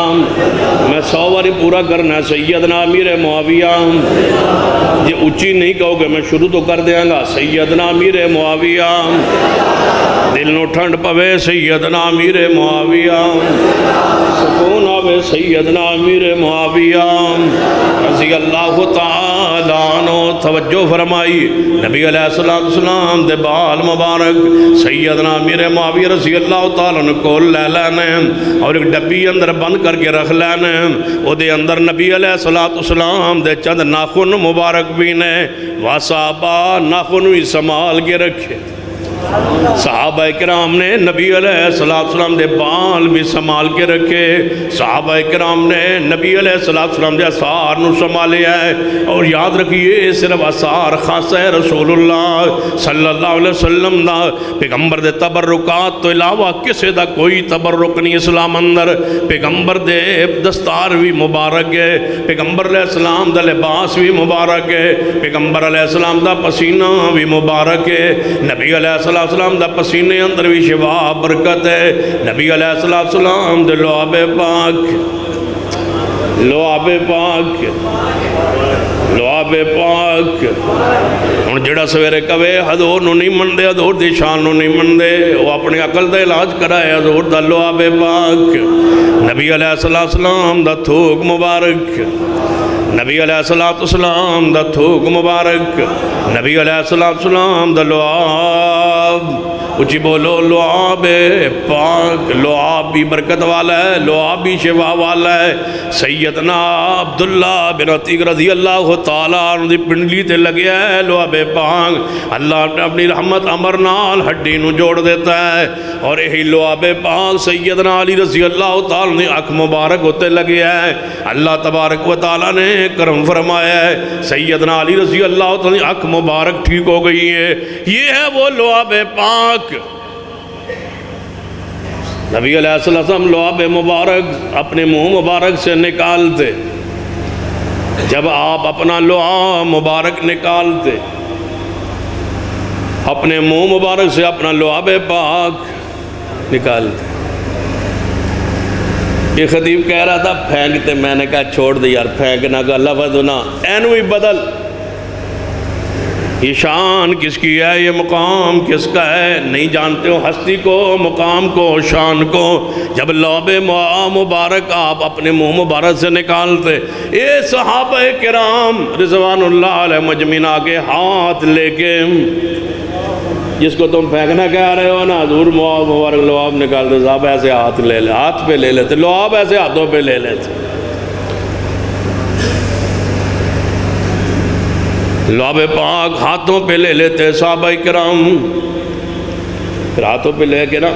میں 100 باری پورا کرنا ہے سیدنا امیر معاویہ. یہ اچھی نہیں کہو گے میں شروع تو کر دیاں گا. سیدنا امیر معاویہ دل نو ٹھنڈ پوے سیدنا امیر معاویہ سکون آوے سیدنا امیر معاویہ رضی اللہ تعالیٰ عنہ. توجہ فرمائی نبی علیہ السلام دے بال مبارک سیدنا امیر معاویہ رضی اللہ تعالیٰ عنہ کو لے لینے اور ایک ڈبی اندر بند کر کے رکھ لینے. او دے اندر نبی علیہ السلام دے چند ناخن مبارک بھی نے واسابہ ناخن بھی سنبھال کے رکھے. صحابہ کرام نے نبی علیہ السلام دے بال بھی سنبھال کے رکھے. صحابہ کرام نے نبی علیہ السلام دے اثار نو سنبھالے ہے. اور یاد رکھیے صرف اثار خاص ہے رسول اللہ صلی اللہ علیہ وسلم دا. پیغمبر دے تبرکات تو علاوہ کسے دا کوئی تبرک نہیں اسلام اندر. پیغمبر دے دستار بھی مبارک ہے. پیغمبر علیہ السلام دا لباس بھی مبارک ہے. پیغمبر علیہ السلام دا پسینہ بھی مبارک ہے. نبی علیہ السلام دا پسینے اندر بھی شفا برکت ہے. نبی علیہ السلام دے لعاب پاک لعاب پاک لعاب پاک. ان جڑا سویرے کہے حضور نو نہیں مندے حضور دی شان نو نہیں مندے وہ اپنے عقل دا علاج کرائے حضور دا لعاب پاک. نبی علیہ السلام دا تھوک مبارک نبی علیہ السلام دا تھوک مبارک نبی علیہ السلام دا لعاب. اچھی بولو لعاب پاک. لعاب بھی برکت والا ہے لعاب بھی شفا والا ہے. سیدنا عبداللہ بن عتیق رضی اللہ تعالیٰ عنہ دی پنڈلی تے لگیا ہے لعاب پاک. اللہ نے اپنی رحمت امر نال ہڈی نو جوڑ دیتا ہے. اور یہی لعاب پاک سیدنا علی رضی اللہ تعالیٰ نے اکھ مبارک ہوتے لگیا ہے. اللہ تبارک و تعالیٰ نے کرم فرمایا ہے. سیدنا علی رضی اللہ تعالیٰ نے اکھ مبارک ٹھیک ہو گئی ہے. یہ ہے وہ لعاب پاک. نبی علیہ السلام لعاب مبارک اپنے منہ مبارک سے نکالتے. جب آپ اپنا لعاب مبارک نکالتے اپنے منہ مبارک سے اپنا لعاب پاک نکالتے. یہ خطیب کہہ رہا تھا پھینکتے. میں نے کہا چھوڑ دے یار پھینکنا کا لفظ نہ اینو ہی بدل. یہ شان کس کی ہے یہ مقام کس کا ہے نہیں جانتے ہو. ہستی کو مقام کو شان کو جب لعاب مبارک آپ اپنے منہ مبارک سے نکالتے. اے صحابہ کرام رضوان اللہ علیہ مجمعین آگے ہاتھ لے کے جس کو تم پھینکنا کہہ رہے ہو نا حضور مبارک لعاب نکالتے. صاحب ایسے ہاتھ لے لے ہاتھ پہ لے لیتے لعاب ایسے ہاتھوں پہ لے لیتے. لعاب پاک ہاتھوں پہ لے لیتے صحابہ کرام. پھر ہاتھوں پہ لے کے نا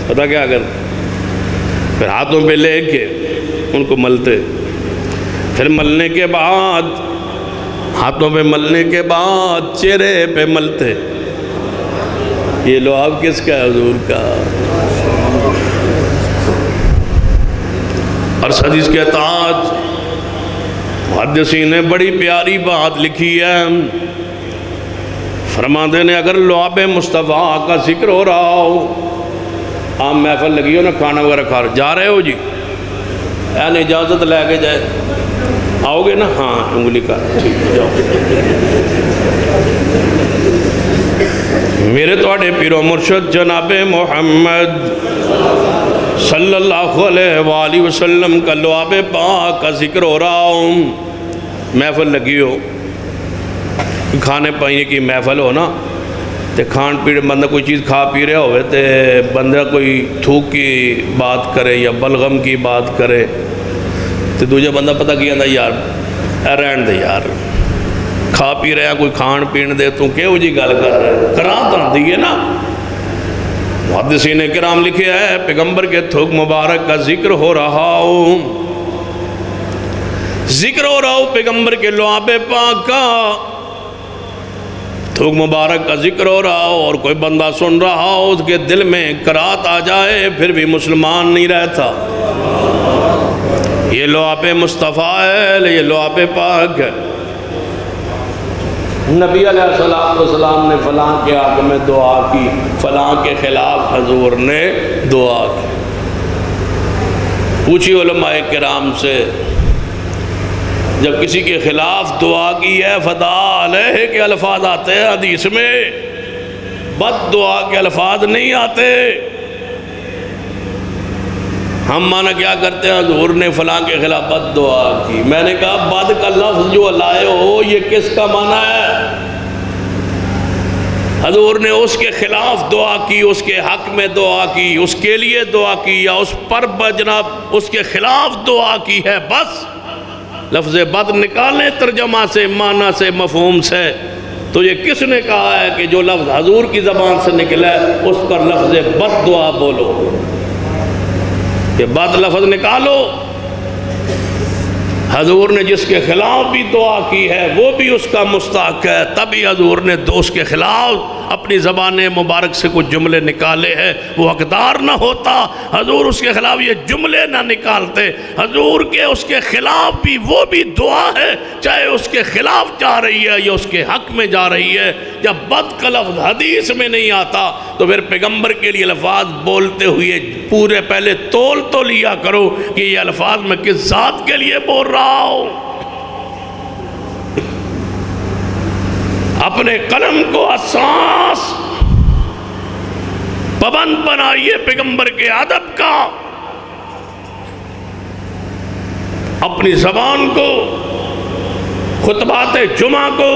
پتہ کیا کرتے پھر ہاتھوں پہ لے کے ان کو ملتے. پھر ملنے کے بعد ہاتھوں پہ ملنے کے بعد چہرے پہ ملتے. یہ لعاب کس کا ہے حضور کا. اور حدیث کے تاج محدثین نے بڑی پیاری بات لکھی ہے. فرماتے نے اگر لعاب مصطفیٰ کا ذکر ہو رہا ہو آپ محفل لگی ہو نا کھانا وغیرہ کھا جا رہے ہو جی یعنی اجازت لے کے جائے آؤ گے نا ہاں انگلی کا ٹھیک جاؤ. میرے توڑے پیر و مرشد جناب محمد صلی اللہ علیہ وآلہ وسلم کا لعاب پاک کا ذکر ہو رہا ہوں. محفل لگی ہو کھانے پائنے کی محفل ہو نا تے کھان پیڑ بندہ کوئی چیز کھا پی رہے ہوئے تے بندہ کوئی تھوک کی بات کرے یا بلغم کی بات کرے تے دوجہ بندہ پتہ کیا تھا یار رہن دے یار کھا پی رہے ہیں کوئی کھان پین دے تو کیوں جی گل کر رہے ہیں کران تر دیئے نا. محدثین کرام لکھے ہے پیغمبر کے تھوک مبارک کا ذکر ہو رہا ہو پیغمبر کے لعاب پاک کا تھوک مبارک کا ذکر ہو رہا ہو اور کوئی بندہ سن رہا ہو، اس کے دل میں کرات آ جائے، پھر بھی مسلمان نہیں رہتا۔ یہ لعاب مصطفیٰ ہے، یہ لعاب پاک ہے۔ نبی علیہ السلام نے فلاں کے حق میں دعا کی، فلاں کے خلاف حضور نے دعا کی۔ پوچھی علماء کرام سے، جب کسی کے خلاف دعا کی ہے فدا علیہ کے الفاظ آتے ہیں حدیث میں، بد دعا کے الفاظ نہیں آتے۔ ہم مانا کیا کرتے ہیں، حضور نے فلاں کے خلاف بد دعا کی۔ میں نے کہا بد کا لفظ جو لائے ہو یہ کس کا معنی ہے؟ حضور نے اس کے خلاف دعا کی، اس کے حق میں دعا کی، اس کے لیے دعا کی، یا اس پر جناب اس کے خلاف دعا کی ہے، بس۔ لفظ بد نکالیں ترجمہ سے، معنی سے، مفہوم سے، تو یہ کس نے کہا ہے کہ جو لفظ حضور کی زبان سے نکلا ہے اس پر لفظ بد دعا بولو؟ کہ بد لفظ نکالو۔ حضور نے جس کے خلاف بھی دعا کی ہے وہ بھی اس کا مستحق ہے، تبھی حضور نے اس کے خلاف اپنی زبان مبارک سے کچھ جملے نکالے ہیں۔ وہ حقدار نہ ہوتا، حضور اس کے خلاف یہ جملے نہ نکالتے۔ حضور کے اس کے خلاف بھی وہ بھی دعا ہے، چاہے اس کے خلاف جا رہی ہے یا اس کے حق میں جا رہی ہے۔ جب بد کا لفظ حدیث میں نہیں آتا تو پھر پیغمبر کے لیے الفاظ بولتے ہوئے پورے پہلے تول تو لیا کرو کہ یہ الفاظ میں کس ذات کے لیے بول رہا ہوں۔ اپنے قلم کو حساس پابند بنائیے پیغمبر کے ادب کا، اپنی زبان کو، خطبات جمعہ کو،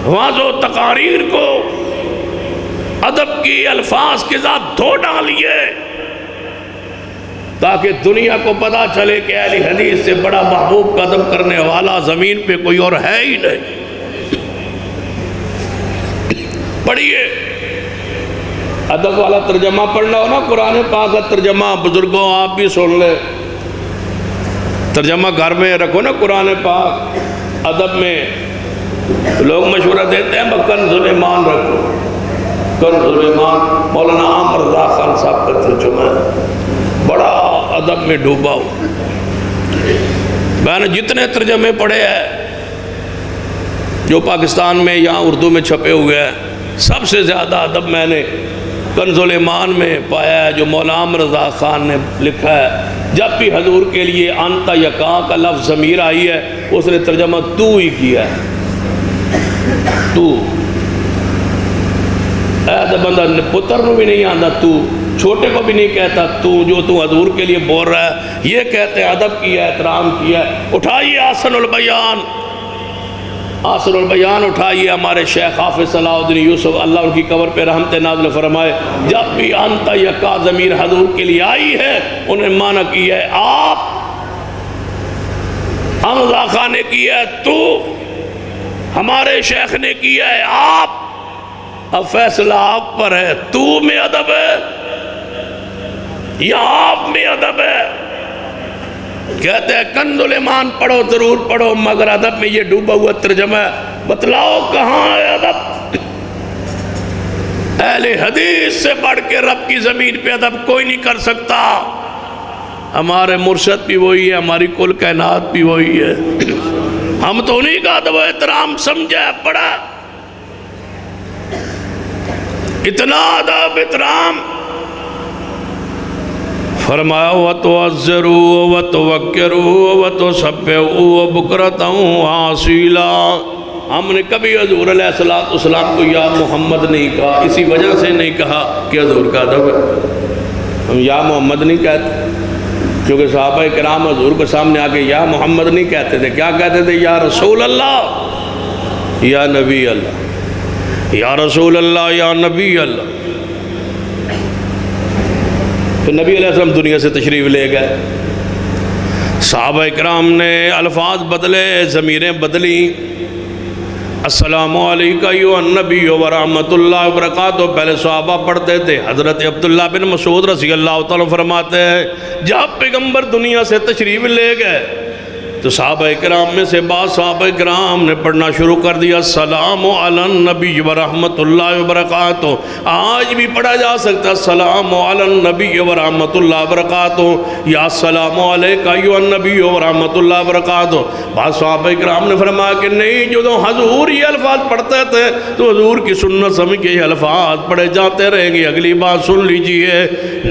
وعظ و تقاریر کو ادب کی الفاظ کے ساتھ دھو ڈالیے، تاکہ دنیا کو پتا چلے کہ اہل حدیث سے بڑا محبوب کا ادب کرنے والا زمین پہ کوئی اور ہے ہی نہیں۔ پڑھیے، ادب والا ترجمہ پڑھنا ہو نا، قرآن پاک کا ترجمہ بزرگوں آپ بھی سن لے، ترجمہ گھر میں رکھو نا قرآن پاک۔ ادب میں لوگ مشورہ دیتے ہیں کنز الایمان رکھو، کنز الایمان مولانا عامر رضا خان صاحب کا ترجمہ ہے، بڑا ادب میں ڈوبا ہو۔ میں نے جتنے ترجمے پڑھے ہیں جو پاکستان میں یا اردو میں چھپے ہوئے ہیں، سب سے زیادہ ادب میں نے کنز الایمان میں پایا ہے جو مولانا عامر رضا خان نے لکھا ہے۔ جب بھی حضور کے لیے انت یا کہاں کا لفظ ضمیر آئی ہے اس نے ترجمہ تو ہی کیا ہے، تو۔ ایسا بندہ پتر نو بھی نہیں آتا تو، چھوٹے کو بھی نہیں کہتا تو، جو تو حضور کے لیے بول رہا ہے یہ کہتے ہیں ادب کیا ہے، احترام کیا ہے۔ اٹھائیے آسن البیان، آسن البیان اٹھائیے، ہمارے شیخ حافظ صلاح الدین یوسف اللہ ان کی قبر پہ رحمت نازل فرمائے، جب بھی انت یا کا ضمیر حضور کے لیے آئی ہے انہیں معنی کیا ہے آپ، حمزہ خان نے کیا ہے تو، ہمارے شیخ نے کیا ہے آپ۔ اب فیصلہ آپ پر ہے، تو میں ادب ہے یا آپ میں ادب ہے؟ کہتے ہیں کنز الایمان پڑھو، ضرور پڑھو، مگر ادب میں یہ ڈوبا ہوا ترجمہ ہے، بتلاؤ کہاں ہے ادب؟ اہل حدیث سے بڑھ کے رب کی زمین پہ ادب کوئی نہیں کر سکتا۔ ہمارے مرشد بھی وہی ہے، ہماری کل کائنات بھی وہی ہے، ہم تو انہی کا ادب و احترام سمجھا پڑا۔ اتنا ادب احترام، فرمایا وَتُعَزِّرُوا وَتُوَقِّرُوا وَتُسَبِّحُوا بُكْرَةً وَأَصِيلًا۔ ہم نے کبھی حضور علیہ السلام کو یا محمد نہیں کہا، اسی وجہ سے نہیں کہا کہ حضور کا ادب ہے۔ ہم یا محمد نہیں کہتے کیونکہ صحابہ کرام حضور کے سامنے آکے یا محمد نہیں کہتے تھے، کیا کہتے تھے؟ یا رسول اللہ، یا نبی اللہ، یا رسول اللہ، یا نبی اللہ۔ تو نبی علیہ السلام دنیا سے تشریف لے گئے، صحابہ اکرام نے الفاظ بدلے، ضمیریں بدلی۔ السلام علیکہ ایھا النبی ورحمۃ اللہ وبرکاتہ پہلے صحابہ پڑھتے تھے۔ حضرت عبداللہ بن مسعود رضی اللہ تعالیٰ فرماتے ہیں جب پیغمبر دنیا سے تشریف لے گئے تو صحابہ کرام میں سے بعض صحابہ کرام نے پڑھنا شروع کر دیا السلام علی النبی ورحمت اللہ وبرکاتہ. آج بھی پڑھا جا سکتا ہے السلام علی النبی ورحمت اللہ وبرکاتہ یا السلام علیکہ ایھا النبی ورحمت اللہ وبرکاتہ. بعض صحابہ کرام نے فرمایا کہ نہیں، جو حضور یہ الفاظ پڑھتے تھے تو حضور کی سنت سمجھ کے یہ الفاظ پڑھے جاتے رہیں گے. اگلی بات سن لیجئے،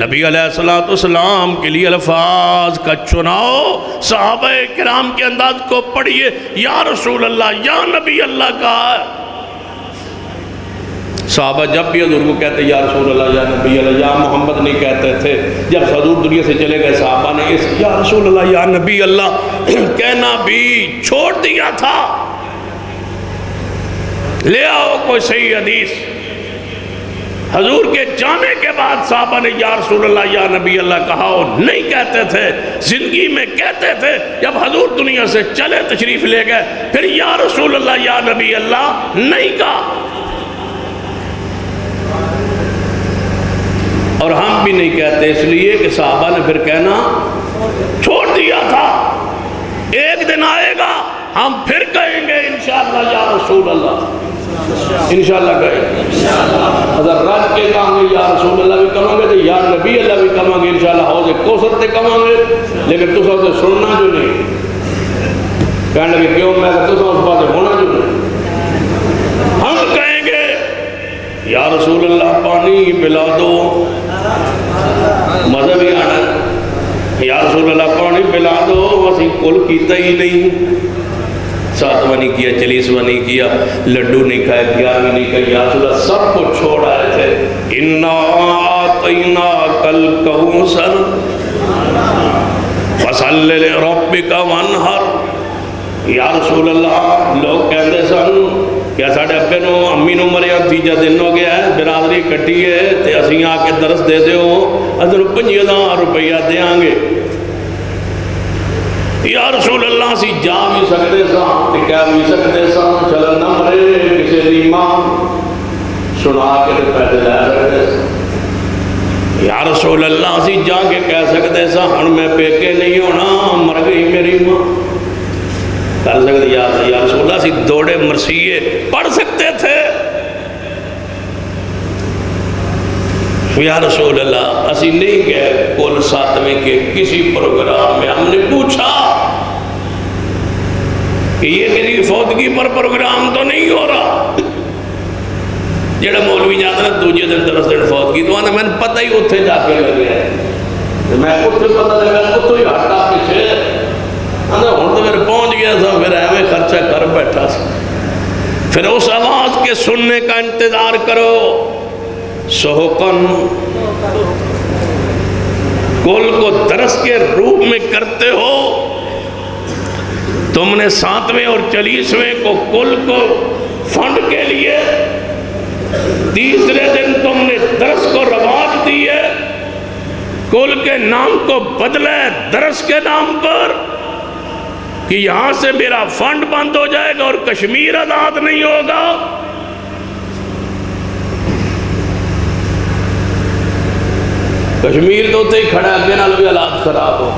نبی علیہ السلام کے لیے الفاظ کا چناؤ صحابہ کرام کے انداز کو پڑھیے. یا رسول اللہ، یا نبی اللہ کہا ہے. صحابہ جب بھی حضور کو کہتے یا رسول اللہ، یا نبی اللہ، یا محمد نہیں کہتے تھے. جب حضور دنیا سے چلے گئے صحابہ نے اس یا رسول اللہ، یا نبی اللہ کہنا بھی چھوڑ دیا تھا. لے آؤ کوئی صحیح حدیث. حضور کے جانے کے بعد صحابہ نے یا رسول اللہ، یا نبی اللہ کہا اور نہیں کہتے تھے. زندگی میں کہتے تھے، جب حضور دنیا سے چلے تشریف لے گئے پھر یا رسول اللہ، یا نبی اللہ نہیں کہا. اور ہم بھی نہیں کہتے اس لیے کہ صحابہ نے پھر کہنا چھوڑ دیا تھا. ایک دن آئے گا ہم پھر کہیں گے انشاءاللہ یا رسول اللہ، انشاءاللہ کہیں گے. اگر رج کے کہیں گے یا رسول اللہ بھی کہیں گے تو یا نبی اللہ بھی کہیں گے انشاءاللہ. حوض کوثر تے کہیں گے، لیکن تو سب سے سننا جو نہیں. کہنے لگے کیوں؟ میں کہ تو سب اس بات ہونا جو نہیں. ہم کہیں گے یا رسول اللہ پانی پلا دو، مزہ بھی آنا. یا رسول اللہ پانی پلا دو، وسیع کل کیتا ہی نہیں. ساتواں نہیں کیا، چالیسواں نہیں کیا، لڈو نہیں کھائے، 11ویں نہیں کھائے. یا رسول اللہ سب کو چھوڑ آئے تھے. اِنَّا آتَيْنَاكَ الْكَوْثَرَ فَصَلِّ لِرَبِّكَ وَانْحَرْ. یا رسول اللہ لوگ کہتے سن کیا ساڑھے ابے نو امی نو مریا تیجا دن ہو گیا ہے، برادری کٹی ہے تے اسی آ کے درس دے دے ہو، اگر 50,000 روپیہ دے آنگے. یا رسول اللہ سی جا بھی سکتے سا تے کہہ بھی سکتے سا چلن نہ مرے کسی دی ماں سنا کے تے پیدے لے سکتے سا. یا رسول اللہ سی جا کے کہہ سکتے سا ہن میں پیکے نہیں ہونا، مر گئی میری ماں. کر سکتے یا رسول اللہ سی دوڑے مرثیے پڑھ سکتے تھے. یا رسول اللہ اسی نہیں گئے کل 7ویں کے کسی پروگرام میں ہم نے پوچھا کہ یہ میری فوتگی پر پروگرام تو نہیں ہو رہا. جڑا مولوی جاتا ہے دوجہ دن درس دن فوتگی تو آنے میں نے پتہ ہی اتھے جا کے لگے ہیں. میں اتھے پتہ لگا اتھے ہی ہٹا پیچھے ہوں تو پھر پہنچ گیا تھا. پھر ایویں خرچہ کر بیٹھا تھا. پھر اس آواز کے سننے کا انتظار کرو. سحقن کل کو درس کے روپ میں کرتے ہو. تم نے 7ویں اور 40ویں کو کل کو فنڈ کے لیے، تیسرے دن تم نے درس کو رواج دیے، کل کے نام کو بدلے درس کے نام پر کہ یہاں سے میرا فنڈ بند ہو جائے گا اور کشمیر آزاد نہیں ہوگا. کشمیر تو ہی کھڑا ہے، نال بھی حالات خراب ہو.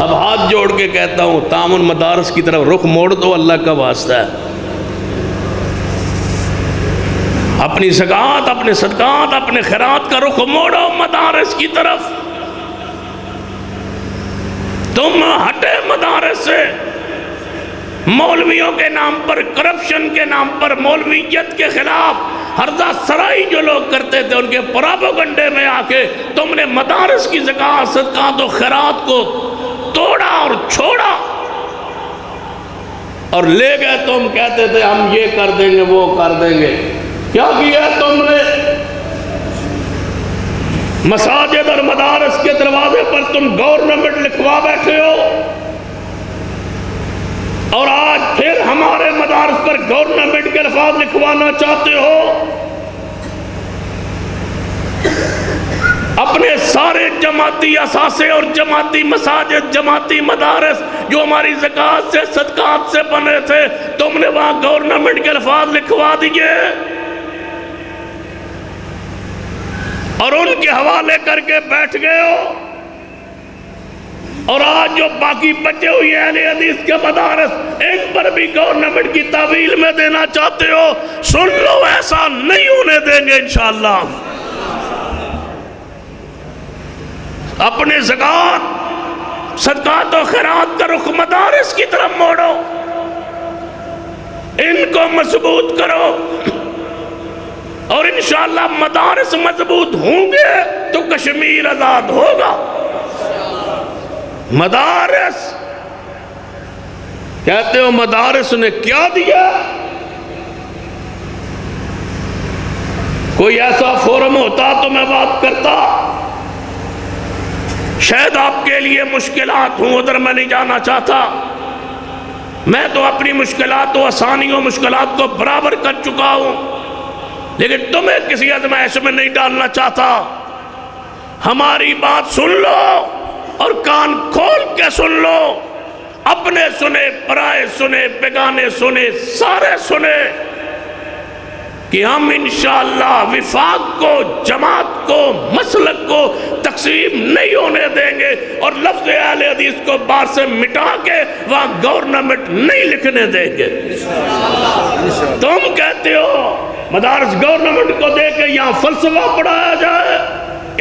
اب ہاتھ جوڑ کے کہتا ہوں تعاون مدارس کی طرف رخ موڑ دو، اللہ کا واسطہ ہے. اپنی زکوٰۃ، اپنے صدقات، اپنے خیرات کا رخ موڑو مدارس کی طرف. تم ہٹے مدارس سے. مولویوں کے نام پر، کرپشن کے نام پر، مولویت کے خلاف ہردہ سرائی جو لوگ کرتے تھے ان کے پراپیگنڈے میں آ کے تم نے مدارس کی زکوٰۃ، صدقات و خیرات کو توڑا اور چھوڑا اور لے گئے. تم کہتے تھے ہم یہ کر دیں گے وہ کر دیں گے. کیا کیا تم نے؟ مساجد اور مدارس کے دروازے پر تم گورنمنٹ لکھوا بیٹھے ہو اور آج پھر ہمارے مدارس پر گورنمنٹ کے الفاظ لکھوانا چاہتے ہو. اپنے سارے جماعتی اثاثے اور جماعتی مساجد، جماعتی مدارس جو ہماری زکوٰۃ سے صدقات سے بنے تھے تم نے وہاں گورنمنٹ کے الفاظ لکھوا دیے اور ان کے حوالے کر کے بیٹھ گئے ہو. اور آج جو باقی بچے ہوئے اہل حدیث کے مدارس ایک پر بھی گورنمنٹ کی تحویل میں دینا چاہتے ہو، سن لو ایسا نہیں ہونے دیں گے انشاءاللہ۔ اپنے زکوٰۃ صدقات و خیرات کا رخ مدارس کی طرف موڑو، ان کو مضبوط کرو، اور انشاءاللہ مدارس مضبوط ہوں گے تو کشمیر آزاد ہوگا۔ مدارس کہتے ہو مدارس نے کیا دیا؟ کوئی ایسا فورم ہوتا تو میں بات کرتا، شاید آپ کے لیے مشکلات ہوں، ادھر میں نہیں جانا چاہتا، میں تو اپنی مشکلات و آسانیوں مشکلات کو برابر کر چکا ہوں، لیکن تمہیں کسی آزمائش میں نہیں ڈالنا چاہتا۔ ہماری بات سن لو اور کان کھول کے سن لو، اپنے سنے، پرائے سنے، بیگانے سنے، سارے سنے، کہ ہم انشاءاللہ وفاق کو، جماعت کو، مسلک کو تقسیم نہیں ہونے دیں گے، اور لفظ اہل حدیث کو باہر سے مٹا کے وہاں گورنمنٹ نہیں لکھنے دیں گے۔ تم کہتے ہو مدارس گورنمنٹ کو دے کے یہاں فلسفہ پڑھایا جائے،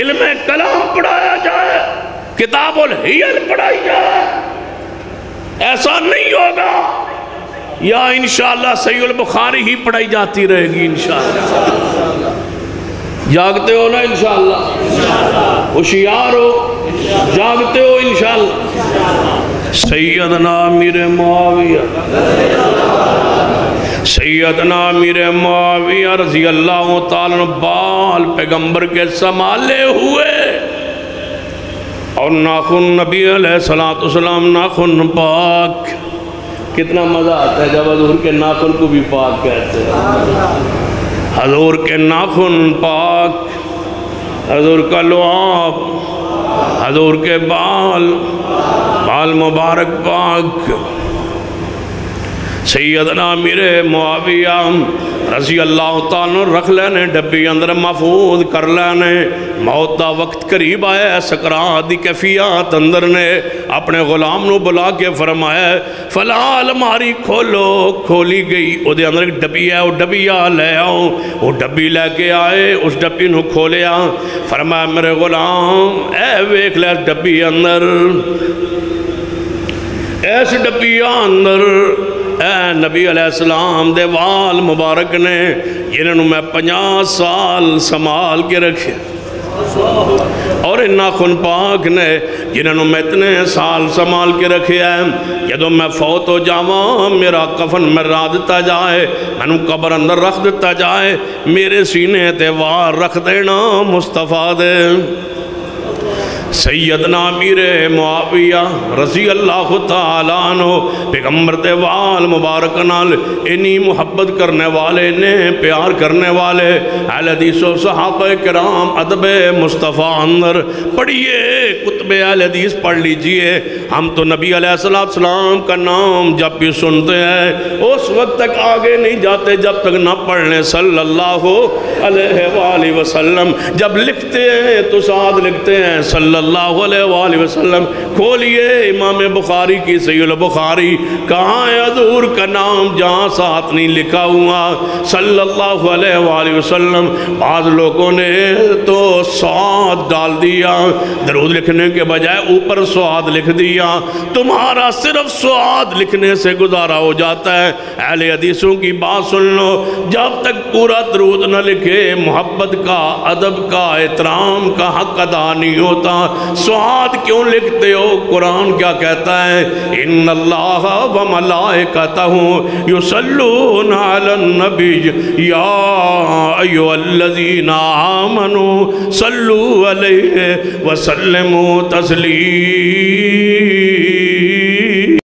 علم کلام پڑھایا جائے، کتاب الحیل پڑھائی جائے، ایسا نہیں ہوگا۔ یا انشاءاللہ صحیح البخاری ہی پڑھائی جاتی رہے گی انشاءاللہ۔ جاگتے ہو نا انشاءاللہ؟ ہوشیار ہو، جاگتے ہو انشاءاللہ؟ سیدنا امیر معاویہ، سیدنا امیر معاویہ رضی اللہ تعالیٰ بال پیغمبر کے سنبھالے ہوئے، اور ناخن نبی علیہ السلام ناخن پاک۔ کتنا مزہ آتا ہے جب حضور کے ناخن کو بھی پاک کہتے ہیں۔ حضور کے ناخن پاک، حضور کا لعاب، حضور کے بال مبارک پاک۔ سیدنا امیر معاویہ رضی اللہ تعالیٰ رکھ لینے ڈبی اندر محفوظ کر لینے، موت دا وقت قریب آیا، سکرات دی کیفیات اندر نے اپنے غلام نو بلا کے فرمایا فلاں الماری کھولو، کھولی گئی، او دے اندر ایک ڈبی ہے، وہ ڈبی لے آؤ، وہ ڈبی لے کے آئے، اس ڈبی نو کھولیا، فرمایا میرے غلام اے ویکھ لے ڈبی اندر، ایس ڈبی اندر اے نبی علیہ السلام دے وال مبارک نے جنہوں میں 50 سال سنبھال کے رکھے، اور ان ناخن پاک نے جنہوں میں اتنے سال سنبھال کے رکھے ہیں، جدوں میں فوت ہو جاواں میرا کفن میں را دیتا جائے، میں قبر اندر رکھ دیتا جائے، میرے سینے تے وار رکھ دینا مصطفیٰ دے۔ سیدنا امیر معاویہ رضی اللہ تعالیٰ عنہ پیغمبر دے وال مبارک نال انہی محبت کرنے والے نے پیار کرنے والے اہل حدیث و صحابہ کرام ادب مصطفیٰ اندر پڑھئے، کتب اہل حدیث پڑھ لیجئے۔ ہم تو نبی علیہ السلام کا نام جب بھی سنتے ہیں اس وقت تک آگے نہیں جاتے جب تک نہ پڑھ لیں صلی اللہ علیہ وآلہ وسلم۔ جب لکھتے ہیں تو ساتھ لکھتے ہیں صلی اللہ علیہ وآلہ وسلم۔ کھولیے امام بخاری کی صحیح البخاری، کہاں ہے حضور کا نام جہاں ساتھ نہیں لکھا ہوا صلی اللہ علیہ وآلہ وسلم۔ بعض لوگوں نے تو سعاد ڈال دیا، درود لکھنے کے بجائے اوپر سعاد لکھ دیا، تمہارا صرف سعاد لکھنے سے گزارا ہو جاتا ہے۔ اہل حدیثوں کی بات سن لو، جب تک پورا درود نہ لکھے محبت کا، ادب کا، احترام کا حق ادا نہیں ہوتا۔ سعاد کیوں لکھتے ہو؟ قرآن کیا کہتا ہے؟ ان اللہ و ملائکتہ یصلون علی النبی یا ایھا الذین آمنوا صلوا علیہ وسلموا تسلیما۔